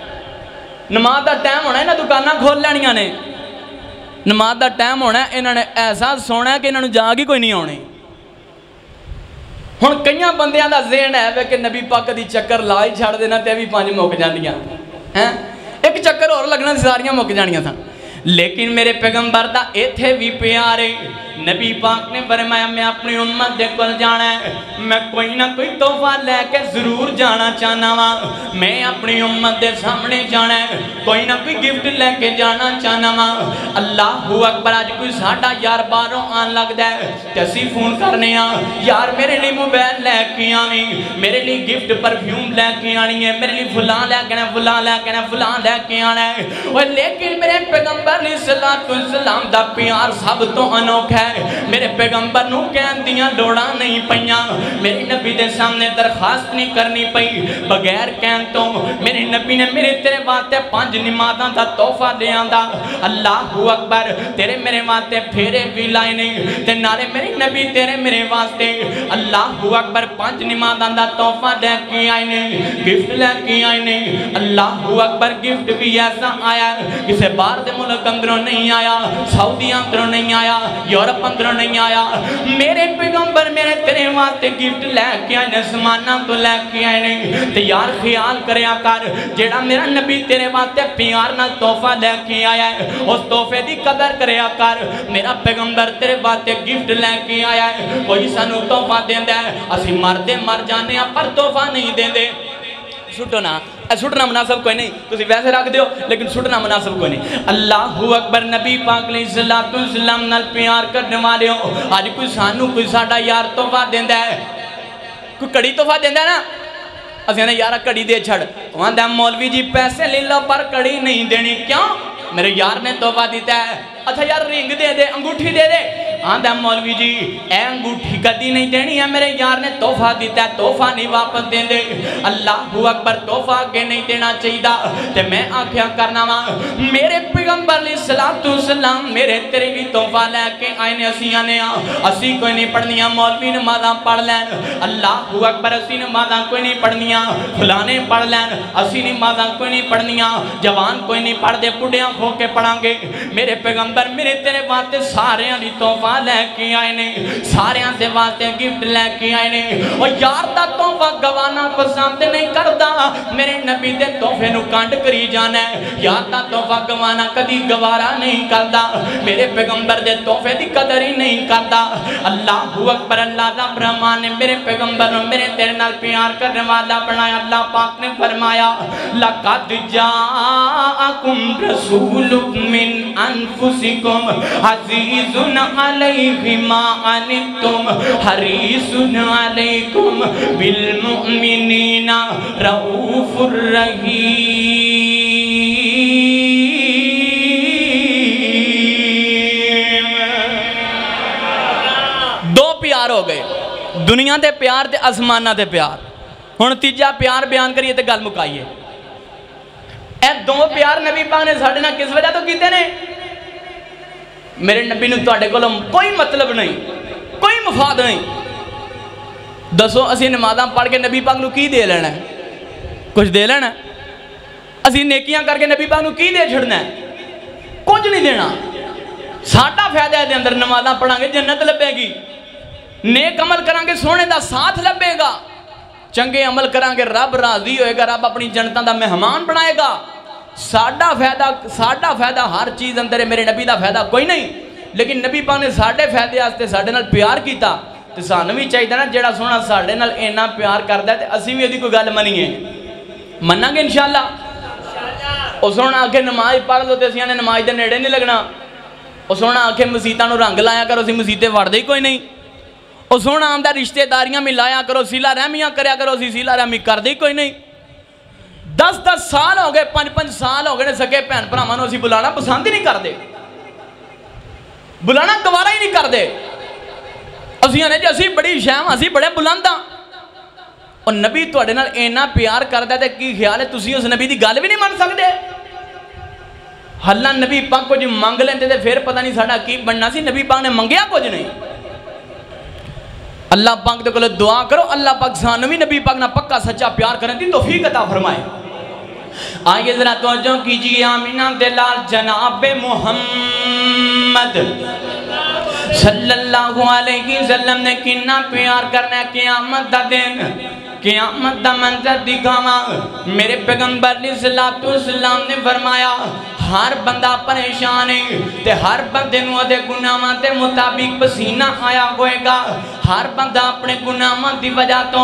نماز دا ٹائم ہونا ہے نہ دکانہ کھول لینیاں نے نماز دا ٹائم ہونا ہے انہوں نے ایسا سونا ہے کہ انہوں نے جاگ ہی کوئی نہیں آنے ہن کئیاں بندیاں دا ذہن ہے کہ نبی پاک دی چکر لا ہی چھڑ دینا تے بھی 5 مک جاندیاں ایک چکر اور لگنا ساریاں مک جانیاں تھا لیکن میرے پیغمبر دا ایتھے بھی پیارے نبی پاک نے فرمایا میں اپنی امت دے کل جانا ہے میں کوئی نہ کوئی تحفہ لے کے ضرور جانا چاہنا ہاں میں اپنی امت دے سامنے جانا ہے کوئی نہ کوئی گفٹ لے کے جانا چاہنا ہاں اللہ اکبر آج کوئی ساڑھا یار باروں آن لگ دے کیسی فون کرنے ہاں یار میرے لیے موبائل لے کے آنی میرے لیے گفٹ پرفیوم لے کے آنی ہے میرے لیے فلاں لے کے فلاں لے کے فلاں لے کے آنا ہے لیکن میرے پیغمبر علیہ السلام دا پیار سب تو انوکھا ہے میرے پیغمبر نو کہن دیاں لوڑا نہیں پئیاں میرے نبی دے سامنے درخواست نہیں کرنی پئی بغیر کہن تو میرے نبی نے میرے تیرے واسطے 5 نمازاں دا تحفہ دے آندا اللہ اکبر تیرے میرے واسطے پھیرے بھی لائے نہیں تے نالے میرے نبی تیرے میرے واسطے اللہ اکبر 5 نمازاں دا تحفہ دے کے آئے نہیں گفٹ لے کے آئے نہیں اللہ اکبر گفٹ بھی ایسا آیا کسے باہر دے ملک اندروں نہیں آیا سعودی اندروں نہیں آیا یورپ اندروں نہیں آیا میرے پیغمبر میرے تیرے واسطے گفٹ لے کے آئے سمانہ تو لے کے آئے نہیں تے یار خیال کریا کر جیڑا میرا نبی تیرے واسطے پیار نہ تحفہ لے کے آیا ہے اس تحفے دی قدر کریا کر میرا پیغمبر تیرے واسطے گفٹ لے کے آیا ہے کوئی سانو تحفہ دیندہ ہے اسی مردے مر جانے پر تحفہ نہیں دیندے سٹو نا سٹنا مناسب کوئی نہیں تسی ویسے رکھ دیو لیکن سٹنا مناسب کوئی نہیں اللہ اکبر نبی پاک علیہ السلام نال پیار کرنے والے ہو آج کوئی سانو کوئی ساڑھا یار تحفہ دیندہ ہے کوئی کڑی تحفہ دیندہ ہے نا اسے نے یارہ کڑی دے چھڑ وہاں دے مولوی جی پیسے لے لو پر کڑی نہیں دینی کیوں میرے یار نے تحفہ دیتا ہے اچھا یار رنگ دے دے انگوٹھی دے دے ہاں دے مولوی جی اے انگوٹھی کدی نہیں دینی ہے میرے یار نے تحفہ دیتا ہے تحفہ نہیں واپس دیں دے اللہ اکبر تحفہ آگے نہیں دینا چاہیے تے میں آنکھیاں کرنا ماں میرے پیغمبر علیہ السلام میرے تیرے بھی تحفہ لے کے آئینے اسی آنے اسی کوئی نہیں پڑھنیاں مولوی نمازاں پڑھ لین اللہ اکبر اسی نمازاں کوئی نہیں پڑھنیاں فلانے پڑھ لین اسی نمازاں کوئی نہیں پڑھنیاں جوان کوئی نہیں پڑھ دے پڑھیاں کھو کے پڑھاں گے میرے پیغمبر میرے تیرے واسطے سارے آنی تحفہ لے کے آئے نے سارے آنتے واسطے گفٹ لے کے آئے نے اور یار دا تحفہ گوانا پسند نہیں کرتا میرے نبی دے تحفے نو کانڈ کری جانا ہے یار دا تحفہ گوانا کدی گوارا نہیں کرتا میرے پیغمبر دے تحفے دی قدر ہی نہیں کرتا اللہ اکبر اللہ دا برحمان نے میرے پیغمبر میرے تیرے نال پیار کرنے والا بنایا اللہ پاک نے فرمایا لَقَدْ جَاءَكُمْ رَسُولٌ مِّنْ أَنفُسِكُمْ عَزِيزٌ عَلَيْهِ مَا عَنِتُّمْ حَرِيصٌ عَلَيْكُمْ بِالْمُؤْمِنِينَ رَؤُوفٌ رَحِيمٌ دو پیار ہو گئے دنیا دے پیار تے آسمانہ دے پیار ہن تیجا پیار بیان کریے تے گل مکائیے اے دو پیار نبی پاک نے ساڑھے نہ کس وجہ تو کیتے نے میرے نبی نو تواڈے کولوں کوئی مطلب نہیں، کوئی مفاد نہیں۔ دسو اسی نمازاں پڑھ کے نبی پاک نو کی دے لینا ہے؟ کچھ دے لینا ہے؟ اسی نیکیاں کر کے نبی پاک نو کی دے چھڑنا ہے؟ کچھ نہیں دینا۔ ساڈا فائدہ ہے دے اندر نمازاں پڑھاں گے جنت لبے گی، نیک عمل کران گے سونے دا ساتھ لبے گا، چنگے عمل کران گے رب راضی ہوئے گا، رب اپنی جنتاں دا مہمان بنائے گا۔ ساڈا فائدہ ہر چیز اندر ہے، میرے نبی دا فائدہ کوئی نہیں، لیکن نبی پاک نے ساڈے فائدے واسطے ساڈے نال پیار کیتا، تے سانوں بھی چاہیے نا جیڑا سونا ساڈے نال اینا پیار کردا ہے تے اسی بھی اودی کوئی گل منیے، مناں گے انشاءاللہ۔ او سونا آکھے نماز پڑھ لو تے اسی نے نماز دے نیڑے نہیں لگنا، او سونا آکھے مسیتاں نو رنگ لایا کرو، اسی مسیتے وڑدے ہی کوئی نہیں، او سونا آندا رشتہ داریاں ملایا کرو، صلہ رحمیاں کریا کرو، اسی صلہ رحمی کردے ہی کوئی نہیں۔ 10 سال ہو گئے، 5 سال ہو گئے نے سکے بہن بھراواں نوں اسی بلانا پسند ہی نہیں کردے، بلانا گوارا ہی نہیں کردے۔ اسی نے جی اسی بڑی شہم، اسی بڑے بلند ہاں، اور نبی تواڈے نال اینا پیار کردا تے کی خیال ہے تسی اس نبی دی گل بھی نہیں من سکدے؟ اللہ نبی پاک کچھ منگ لیندے تے پھر پتہ نہیں ساڈا کی بننا سی، نبی پاک نے منگیا کچھ نہیں۔ اللہ پاک دے کول دعا کرو اللہ پاک سانوں بھی نبی پاک نہ پکا سچا پیار کرنے دی توفیق عطا فرمائے۔ آئیے ذرا توجہ کیجئے آمینہ دلال جناب محمد صلی اللہ علیہ وسلم نے کنا پیار کرنا ہے، قیامت دا دن قیامت دا منظر دکھاوا۔ میرے پیغمبر علیہ السلام نے فرمایا ہر بندہ پریشان ہے تے ہر بندے نو دے گناہاں دے مطابق پسینہ آیا ہوئے گا، ہر بندہ اپنے گناہاں دی وجہ تو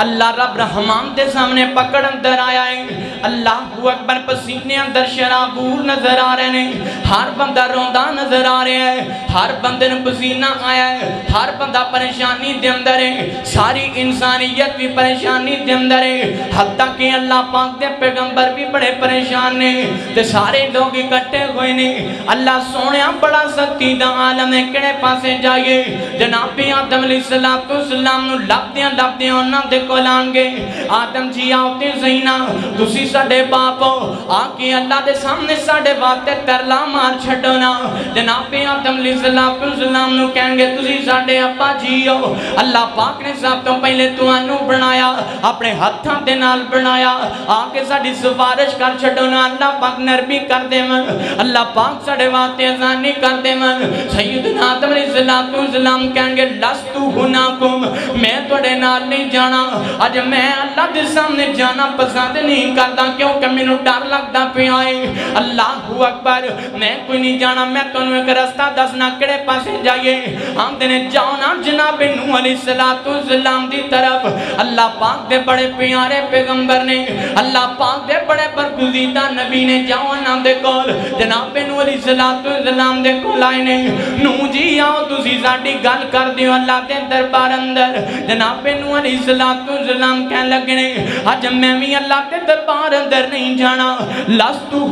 اللہ رب رحمان دے سامنے پکڑ اندر آیا ہے، اللہ اکبر پسینے اندر شرابور نظر آ رہے ہیں، ہر بندہ روندہ نظر آ رہے ہیں، ہر بندے نو پسینہ آیا ہے، ہر بندہ پریشانی دے اندر ہے، ساری انسانیت بھی پریشانی دے اندر ہے، حتیٰ کہ اللہ پاک دے پیغمبر بھی بڑے پریشان نے تے سارے لوگ اکٹھے ہوئے نے۔ اللہ سونیا بڑا سختی دا عالم ہے، کڑے پاسے جائیے جناب آدم علیہ السلام نو لبدیاں انہاں دے کولان گے، آدم جی آؤتے زینہ تسی ساڑے باپ ہو، آکے اللہ دے سامنے ساڑے واسطے ترلا مار چھڑونا۔ جناب آدم علیہ السلام نو کہیں گے تسی ساڑے ابا جی ہو، اللہ پاک نے سب تو پہلے توانو بنایا، اپنے ہتھاں دے نال بنایا، آکے ساڑی سفارش کر چھڑونا، اللہ پاک نرمی کر دے من، اللہ پاک ساڑے واسطے ازانی کر دے من۔ سیدنا آدم علیہ السلام کہیں گے لستو ہناکم، میں توڑے نال نہیں جانا، آج میں اللہ دے سامنے جانا پسند نہیں کرتا کیونکہ میں نو ڈر لگتا پہ آئے۔ اللہ اکبر، میں کوئی نہیں جانا، میں تو انہوں ایک رستہ دسنا کڑے پاسے جائیے، ہم دینے جاؤ نا جناب نوح علیہ السلام دی طرف۔ اللہ پاک دے بڑے پیارے پیغمبر نے، اللہ پاک دے بڑے برگزیدہ نبی نے، جاؤ نا دے کول جناب نوح علیہ السلام دے کول آئے نے، نوح جی آؤ تسی ساڑی گل کر دیو اللہ دے دربار اندر۔ جناب نوح علیہ السلام کہنے لگنے آج میں بھی اللہ دے دربار اندر نہیں جانا، لستو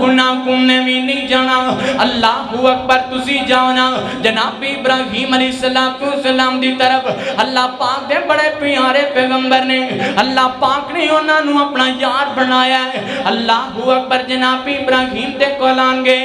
ہناکم میں بھی نہیں جانا، اللہ اکبر تسی جانا جناب ابراہیم علیہ السلام دی طرف۔ اللہ پاک دے بڑے پیارے پیغمبر نے، اللہ پاک نے انہاں نو اپنا یار بنایا ہے۔ اللہ اکبر، جناب ابراہیم دے کولان گئے،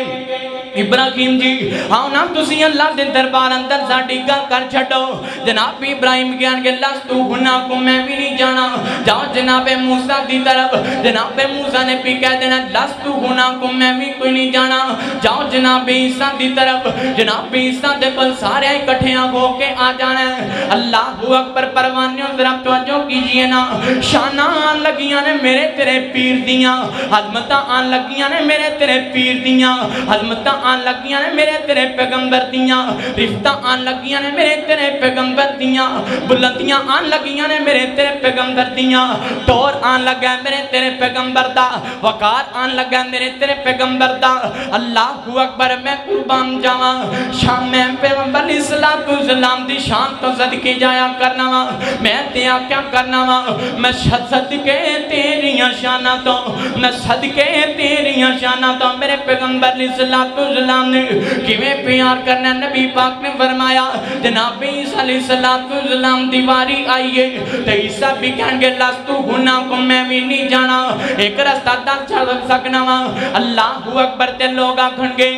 ابراہیم جی آؤ نا تسی اللہ دے دربار اندر ساڑی گل کر چھڑو۔ جناب ابراہیم گیان کے لستو ہناکم میں بھی نہیں جانا، جاؤ جناب موسیٰ دی طرف۔ جناب موسیٰ نے بھی کہہ دینا لستو ہناکم میں بھی کوئی نہیں جانا، جاؤ جناب عیسیٰ دی طرف۔ جناب عیسیٰ دے پل سارے اکٹھیاں ہو کے آ جانا ہے۔ اللہ اکبر، پروانیوں ذرا توجہ کیجئے نا، شانہ آن لگیاں نے میرے تیرے پیر دیاں، عظمتہ آن لگیاں نے میرے تیرے پیر دیاں، عظمتہ آن لگیاں نے میرے تیرے پیغمبر دیاں، رفتہ آن لگیاں نے میرے تیرے پیغمبر دیاں، بلندیاں آن لگیاں نے میرے تیرے پیغمبر دیاں، ٹور آن لگا ہے میرے تیرے پیغمبر دا، وقار آن لگا ہے میرے تیرے پیغمبر دا۔ اللہ اکبر، میں قربان جاواں شام میں پیغمبر علیہ السلام دی شان تو صدقہ کے جایا کرنا وا میں تے آکیا کرنا وا میں صدقے تیریاں شانہ تو میں صدقے تیریاں شانہ تو میرے پیغمبر علیہ السلام نے کیویں پیار کرنا نبی پاک نے فرمایا جناب عیسیٰ علیہ السلام دیواری آئیے تو عیسیٰ بھی کہیں گے لستو ہونا کو میں بھی نہیں جانا ایک رستہ در چل سکنا وا اللہ اکبر تے لوگ آکھن گے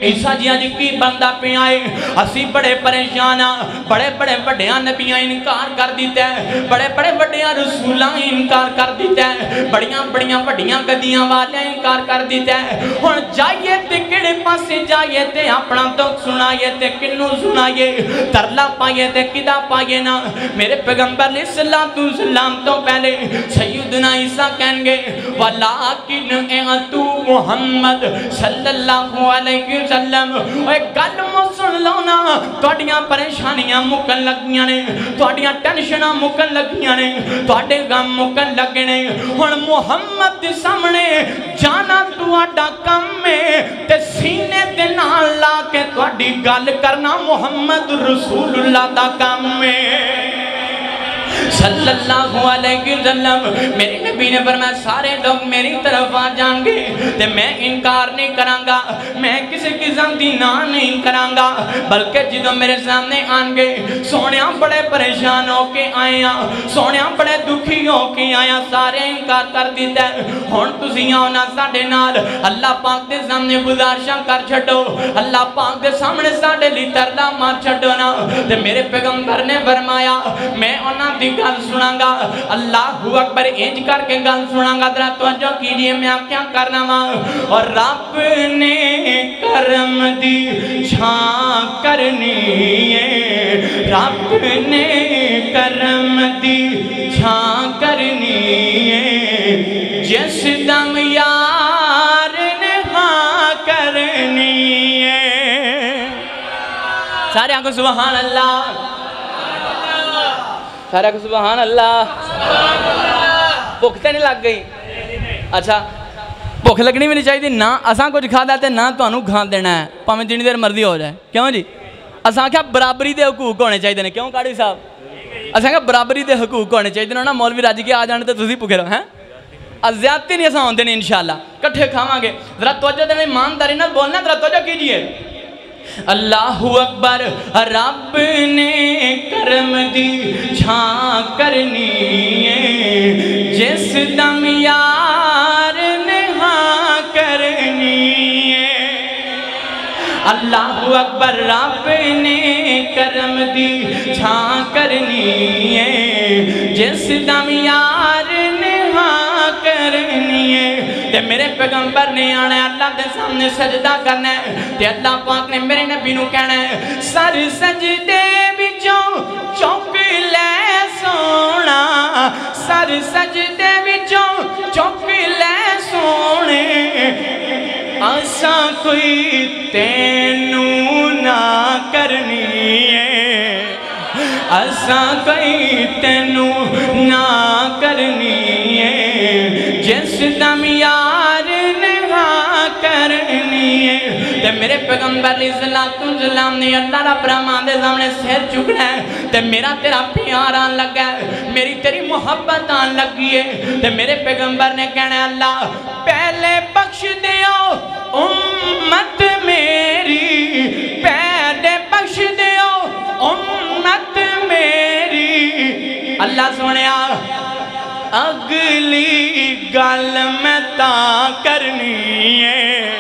عیسیٰ جی آج کی بندہ پہ آئے اسی بڑے پریشانہ بڑے بڑے بڑیاں نبیاں انکار کر دیتے ہیں بڑے بڑے بڑیاں رسولاں انکار کر دیتے ہیں بڑیاں بڑیاں بڑیاں گدیاں والے انکار کر دیتے ہیں اور جائیے تے کڑے پاسے جائیے تے اپنا دکھ سنائیے تے کنو سنائیے ترلا پائیے تے کدا پائیے نا میرے پیغمبر علیہ السلام تو پہلے سیدنا عیسیٰ کہیں گے وَلَاكِنْ اَعْتُو محمد صلی اللہ علیہ وسلم ایک گل مو سن لونا توڑیاں پریشانیاں مکن لگیاں نے توڑیاں ٹینشناں مکن لگیاں نے توڑے غم مکن لگے نے اور محمد دے سامنے جانا توڑا کم میں تے سینے دے نال لا کے توڑی گل کرنا محمد رسول اللہ دا کم میں صلی اللہ علیہ وسلم میرے نبی نے فرمایا سارے لوگ میری طرف آ جائیں گے تے میں انکار نہیں کرانگا میں کسی قسم دی نہ نہیں کرانگا بلکہ جدوں میرے سامنے آن گے سونیاں بڑے پریشان ہو کے آیا سونیاں بڑے دکھی ہو کے آیا سارے انکار کر دیتا ہے ہون تسی آنا ساڑے نال اللہ پاک دے سامنے گزارشاں کر چھڑو اللہ پاک دے سامنے ساڑے لی ترلا مار چھڑو نا تے میرے پیغمبر نے فرمایا میں انہاں دی گل سناں گا اللہ اکبر انج کر کے گل سناں گا ذرا توجہ کیجئے میں کیا کرنا وا اور رب نے کرم دی چھاں کرنی ہے رب نے کرم دی چھاں کرنی ہے جس دم یار نے ہاں کرنی ہے سارے آنکھوں سبحان اللہ سارا کو سبحان اللہ بھوکتے نہیں لگ گئی اچھا بھوک لگنی بھی نہیں چاہیے نہ اساں کچھ کھا دیتے نہ تو انہوں کھا دینا ہے پاہمیں جنی دیر مرضی ہو جائے کیوں جی اساں کیا برابری دے حقوق ہونے چاہیے ہیں کیوں کاڑی صاحب اساں کیا برابری دے حقوق ہونے چاہیے ہیں نا مولوی راجی کے آ جانے تے تسی پکے رہو ہیں زیادتی نہیں اساں ہوندے نہیں انشاءاللہ کٹھے کھاواں گے ذرا توجہ دینے ایمانداری نہ بولنا ذرا توجہ کیجئے اللہ اکبر رب نے کرم دی چھاں کرنی ہے جس دم یار نے ہاں کرنی ہے اللہ اکبر رب نے کرم دی چھاں کرنی ہے جس دم یار نے ہاں کرنی ہے تے میرے پیغمبر نے آنا ہے اللہ دے سامنے سجدہ کرنا ہے تے اللہ پاک نے میرے نبی نو کہنا ہے سر سجدے بچوں چوک لے سونا سر سجدے بچوں چوک لے سونے آساں کوئی تینوں نہ کرنی ہے آساں کوئی تینوں نہ کرنی ہے جس دم یار نے ہاں کرنی ہے تے میرے پیغمبر علیہ السلام نے اللہ رب رحمان دے سامنے سر چکنا ہے تے میرا تیرا پیار آن لگا ہے میری تیری محبت آن لگی ہے تے میرے پیغمبر نے کہنا ہے اللہ پہلے بخش دیو امت میری پہلے بخش دیو امت میری اللہ سنیا اگلی گل میں تا کرنی ہے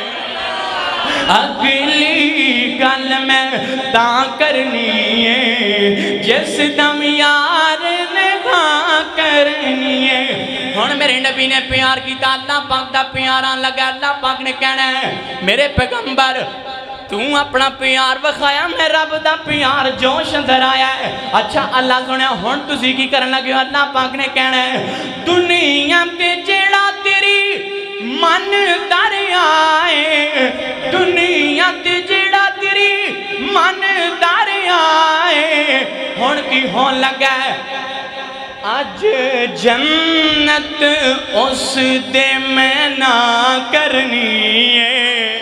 اگلی گل میں تا کرنی ہے جس دم یار نے ہاں کرنی ہے ہون میرے نبی نے پیار کیتا اللہ پاک دا پیاران لگا اللہ پاک نے کہنا ہے میرے پیغمبر تو اپنا پیار بخایا میں رب دا پیار جوش اندر آیا ہے اچھا اللہ سنیا ہون تسی کی کرن لگے اللہ پاک نے کہنا ہے دنیا تے جیڑا تیری من در آئے دنیا تے جیڑا تیری من در آئے ہون کی ہون لگا ہے آج جنت اس دے میں نہ کرنی ہے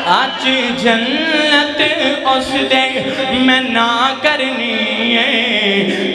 آج جنت اس دے میں نہ کرنی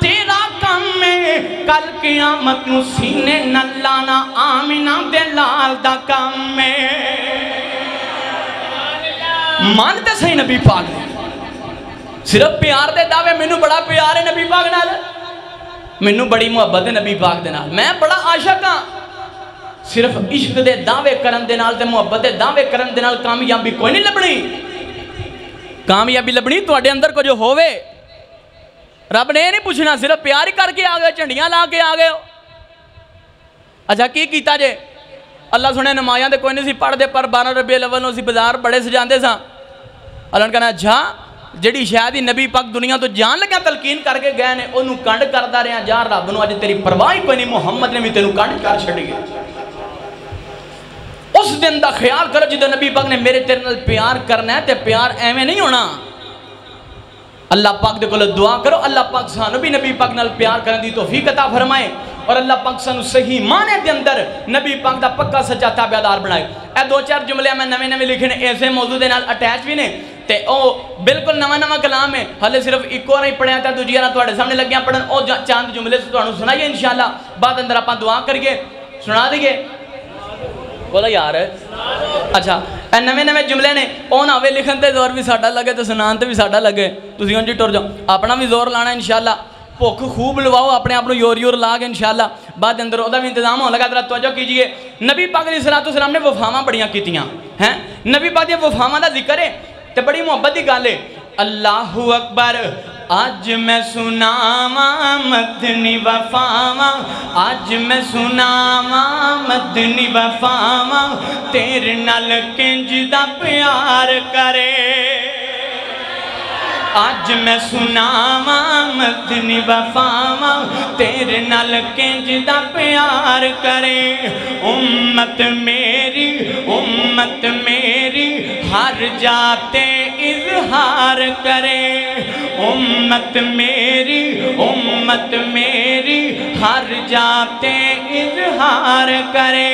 تیرا کام میں کل قیامت نو سینے نہ لانا آمینہ دے لال دا کام میں مانتے صحیح نبی پاک نے صرف پیار دے دعوے مینوں بڑا پیار ہے نبی پاک نال مینوں بڑی محبت ہے نبی پاک دے نال میں بڑا عاشق ہاں صرف عشق دے دعوے کرن دے نال تے محبت دے دعوے کرن دے نال کامیابی کوئی نہیں لبنی کامیابی لبنی تواڈے اندر کو جو ہووے رب نے نہیں پوچھنا صرف پیار ہی کر کے آ گئے جھنڈیاں لا کے آ گئے ہو اچھا کی کیتا جے اللہ سنے نمایاں دے کوئی نہیں سی پڑھ دے پر 12 ربیع الاول نو سی بازار بڑے سجاندے سا اللہ نے کہنا اچھا جڑی شاید ہی نبی پاک دنیا تو جان لگا تلقین کر کے گئے نے انہوں کنڈ کردا رہے ہیں جا رب نو اج تیری پرواہ کوئی نہیں محمد نے بھی تینوں کنڈ کر چھڑی گئے اس دن دا خیال کرو جدو نبی پاک نے میرے تیرے نال پیار کرنا ہے تے پیار ایویں نہیں ہونا اللہ پاک دے کول دعا کرو اللہ پاک سانو بھی نبی پاک نال پیار کرن دی توفیق عطا فرمائے اور اللہ پاک سانو صحیح معنی دے اندر نبی پاک دا پکا سچا تابعدار بنائے اے دو چار جملے میں نویں نویں لکھے نے ایسے موضوع دے نال اٹیچ بھی نے تے او بالکل نواں نواں کلام ہے ہلے صرف ایکو نہیں پڑھیا تے دوجی نہ تواڈے سامنے لگیاں پڑھن او چاند جملے سے تانوں سنائیے انشاءاللہ بعد اندر اپاں دعا کریے سنا دیے بولا یار اچھا اے نویں نویں جملے نے او نہ ہوے لکھن تے زور بھی ساڈا لگے تے سنان تے بھی ساڈا لگے تسی ہن جی ٹر جاؤ اپنا بھی زور لانا انشاءاللہ بھوک خوب لواؤ اپنے آپ یور یور لا کے انشاءاللہ بعد اندر او دا بھی انتظام ہو لگا ذرا توجہ کیجئے نبی پاک علیہ السلام نے وفاواں بڑیاں کیتیاں ہیں نبی پاک دی وفاواں دا ذکر ہے تے بڑی محبت دی گل ہے اللہ اکبر آج میں سناواں مدنی وفاواں آج میں سناواں مدنی وفاواں تیرے نال کنج دا پیار کرے آج میں سناواں مدنی وفاواں تیرے نال کنج دا پیار کرے امت میری ہر جاتے اظہار کرے امت میری ہر جاتے اظہار کرے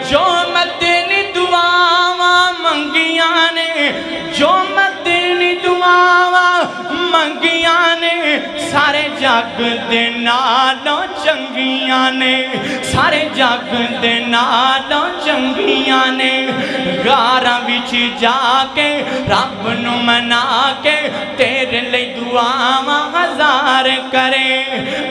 جو مدنی دعاواں منگیاں نے جو مدنی دعاواں منگیاں نے سارے جگ دے نالوں چنگیاں نے سارے جگ دے نالوں چنگیاں نے غاراں وچ جا کے رب نو منا کے تیرے لئی دعاواں ہزار کرے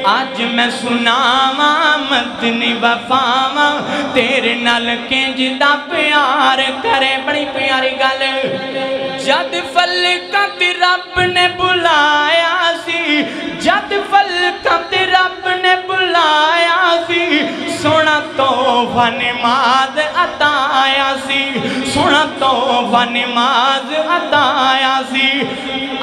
آج میں سناواں مدنی وفاواں تیرے نال کنج دا پیار کرے بڑی پیاری گل جد فلکاں تے رب نے بلایا سی جد فلکاں تے رب نے بلایا سی سونا توبہ نماز عطایا سی سونا توبہ نماز عطایا سی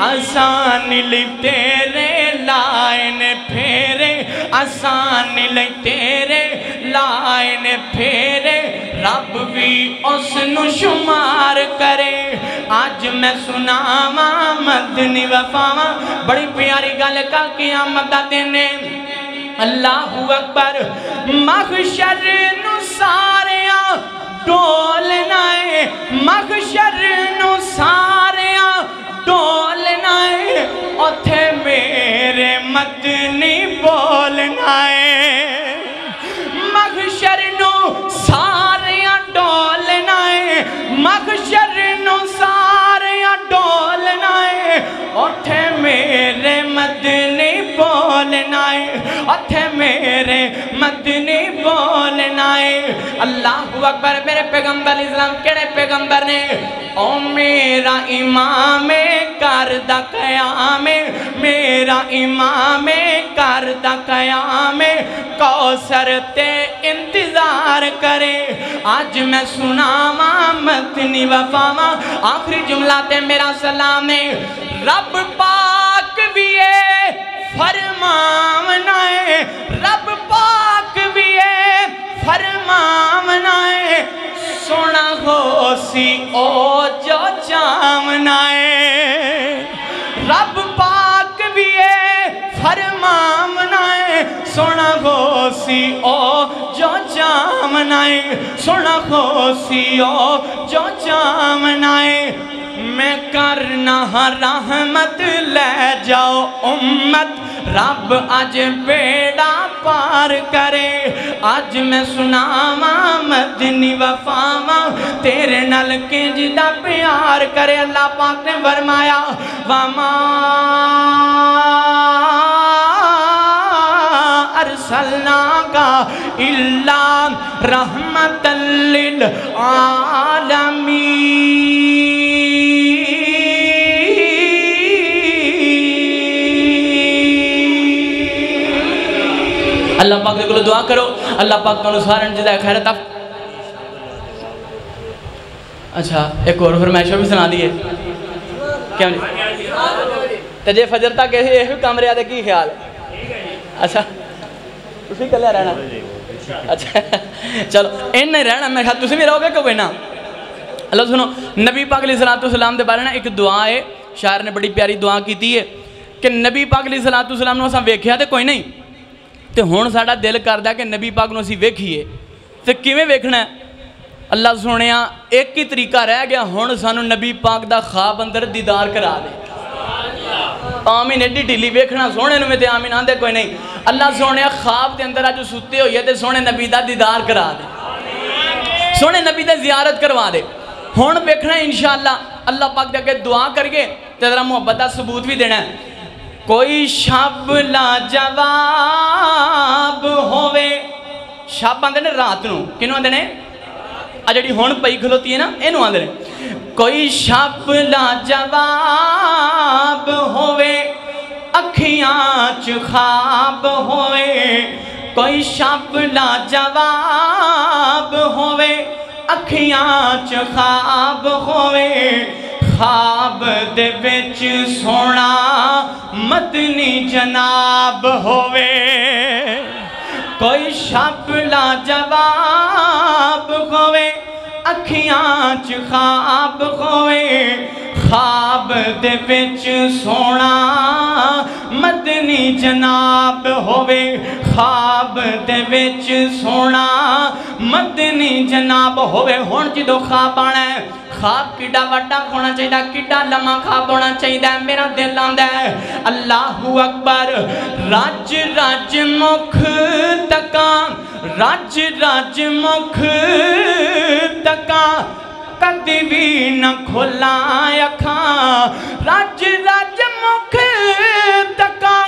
آسان لئی تیرے لائن پھیرے آسان لئی تیرے لائن پھیرے رب بھی اس نو شمار کرے آج میں سناواں مدنی وفاواں بڑی پیاری گل کل قیامت دا دن اللہ اکبر محشر نو ساریاں ڈولنا ہے محشر نو ساریاں ڈولنا ہے اوتھے میرے مدنی بولنا ہے محشر نو ساریاں ڈولنا ہے محشر نو ساریاں ڈولنا ہے اوتھے میرے مدنی بولنا ہے اوتھے میرے مدنی بولنا ہے اللہ اکبر میرے پیغمبر اسلام کیڑے پیغمبر نے او میرا امام کردہ قیام میرا امام کردہ قیام کوثر تے انتظار کرے آج میں سناواں مدنی وفاواں آخری جملہ تے میرا سلام ہے رب پاک بھی ہے فرماونا ہے رب پاک بھی ہے فرماونا ہے سونا ہو سی او جو چامنا ہے رب پاک بھی ہے فرماونا ہے سونا ہو سی او جو چامنا ہے سونا ہو سی او جو چامنا ہے میں کرنا رحمت لے جاؤ امت رب آج بیڑا پار کرے آج میں سناواں مدنی وفاواں تیرے نال کنجدا پیار کرے اللہ پاک نے فرمایا وما ارسلناک الا رحمتا للعالمین اللہ پاک دے کو دعا کرو اللہ پاک کو سارن جزائے خیرت اچھا ایک اور فرمائشوں بھی سنا دیئے کیا تجھے فجر تک ایسے کام رہا دے کی خیال ہے اچھا اسی کلے رہنا اچھا چلو ان نہیں رہنا میں خیال تسی بھی رہو گے کہ کوئی نا اللہ سنو نبی پاک علیہ السلام دے بارے نا ایک دعا ہے شاعر نے بڑی پیاری دعا کی تھی ہے کہ نبی پاک علیہ السلام نے اساں ویکھیا تے کوئی نہیں تے ہون ساڑا دل کردہ کہ نبی پاک نو اسی ویکھیے تے کیویں ویکھنا ہے اللہ سنیا ایک ہی طریقہ رہ گیا ہون سانو نبی پاک دا خواب اندر دیدار کرا دے آمین ایڈی ڈیلی ویکھنا سونے نو میں تے آمین آندے کوئی نہیں اللہ سنیا خواب دے اندر آجو ستے ہوئے تے سونے نبی دا دیدار کرا دے سونے نبی دا زیارت کروا دے ہون ویکھنا انشاءاللہ اللہ پاک دے کے دعا کر کے تے ذرا محبت دا ثبوت بھی دینا ہے کوئی شب لا جواب ہوئے شب آندے نے رات نو کنو آندے نے جڑی ہون پئی کھلوتی ہے نا اینو آندے نے کوئی شب لا جواب ہوئے اکھیاں چ خواب ہوئے کوئی شب لا جواب ہوئے اکھیاں چ خواب ہوئے خواب دے وچ سونا مدنی جناب ہوئے کوئی شب لا جواب ہوئے اکھیاں چ خواب ہوئے خواب دے وچ سونا مدنی جناب ہوئے خواب دے وچ سونا مدنی جناب ہوئے ہون جدو خواب آنا ہے خواب کیڑا وڈا ہونا چاہیے کیڑا لمحہ خواب ہونا چاہیے میرا دل آندا ہے اللہ اکبر راج راج مکھ تکاں راج راج مکھ تکاں کدی بھی نہ کھولاں اکھاں راج راج مکھ تکاں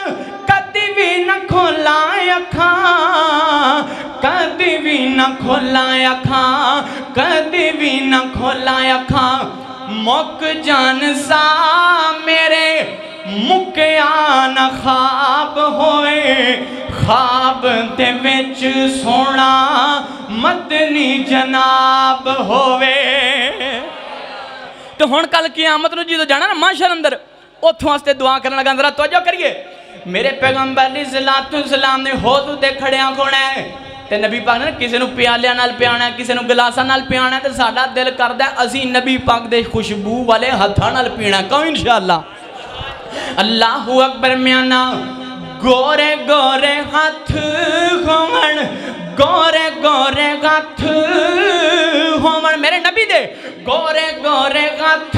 کدی بھی نہ کھولاں اکھاں کدی بھی نہ کھولاں اکھاں کدی بھی نہ کھولاں اکھاں مک جان سا میرے مکیا نہ خواب ہوئے خواب دے وچ سونا مدنی جناب ہوئے تو ہون کل قیامت نو جیدو جانا نا معاشر اندر اتھوں واسطے دعا کرنا لگا اندرہ توجہ کریے میرے پیغمبر علیہ السلام نے ہو تو دے کھڑیاں کھونا ہے تے نبی پاک نے کسی نو پیالیاں نال پیانا ہے کسی نو گلاسا نال پیانا ہے تے ساڑا دل کردہ ہے اسی نبی پاک دے خوشبو والے ہتھا نال پینا ہے کہو انشاءاللہ اللہ اکبر میانا گورے گورے ہاتھ ہومن گورے گورے ہاتھ ہومن میرے نبی دے گورے گورے ہاتھ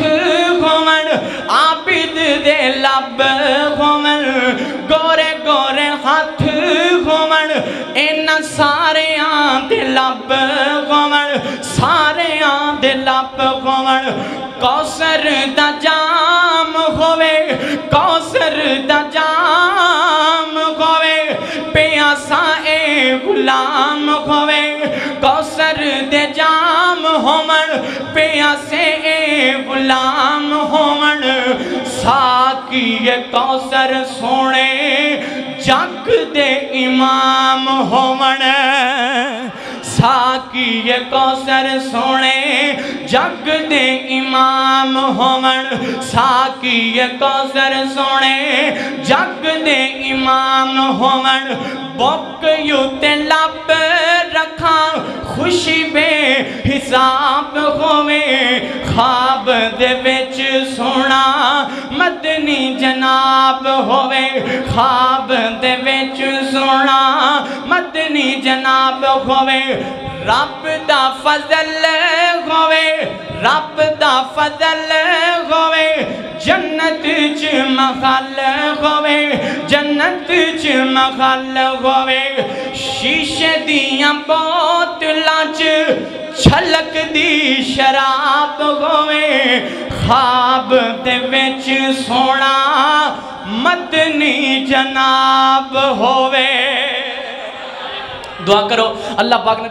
ہومن عابد دے لب ہومن گورے گورے ہاتھ ہومن اینا سارے آن دے لب ہومن سارے آن دے لب ہومن کوثر دا جام ہوئے کوثر دا جام ہوئے پیاسا اے غلام ہوئے کوثر دے جام ہومن پیاسے اے غلام ہومن ساکی کوثر سونے جگ دے امام ہومن ساکی کوثر سونے جگ دے امام ہومن ساکی کوثر سونے جگ دے امام ہومن بک یوتے لب رکھاں خوشی بے حساب ہوئے خواب دے وچ سونا مدنی جناب ہوئے خواب دے وچ سونا مدنی جناب ہوئے رب دا فضل ہوئے رب دا فضل ہوئے جنت چ محل ہوئے جنت چ محل ہوئے شیشے دیاں بوتلاں چ چھلک دی شراب ہوئے خواب دے وچ سونا مدنی جناب ہوئے دعا کرو اللہ پاک نے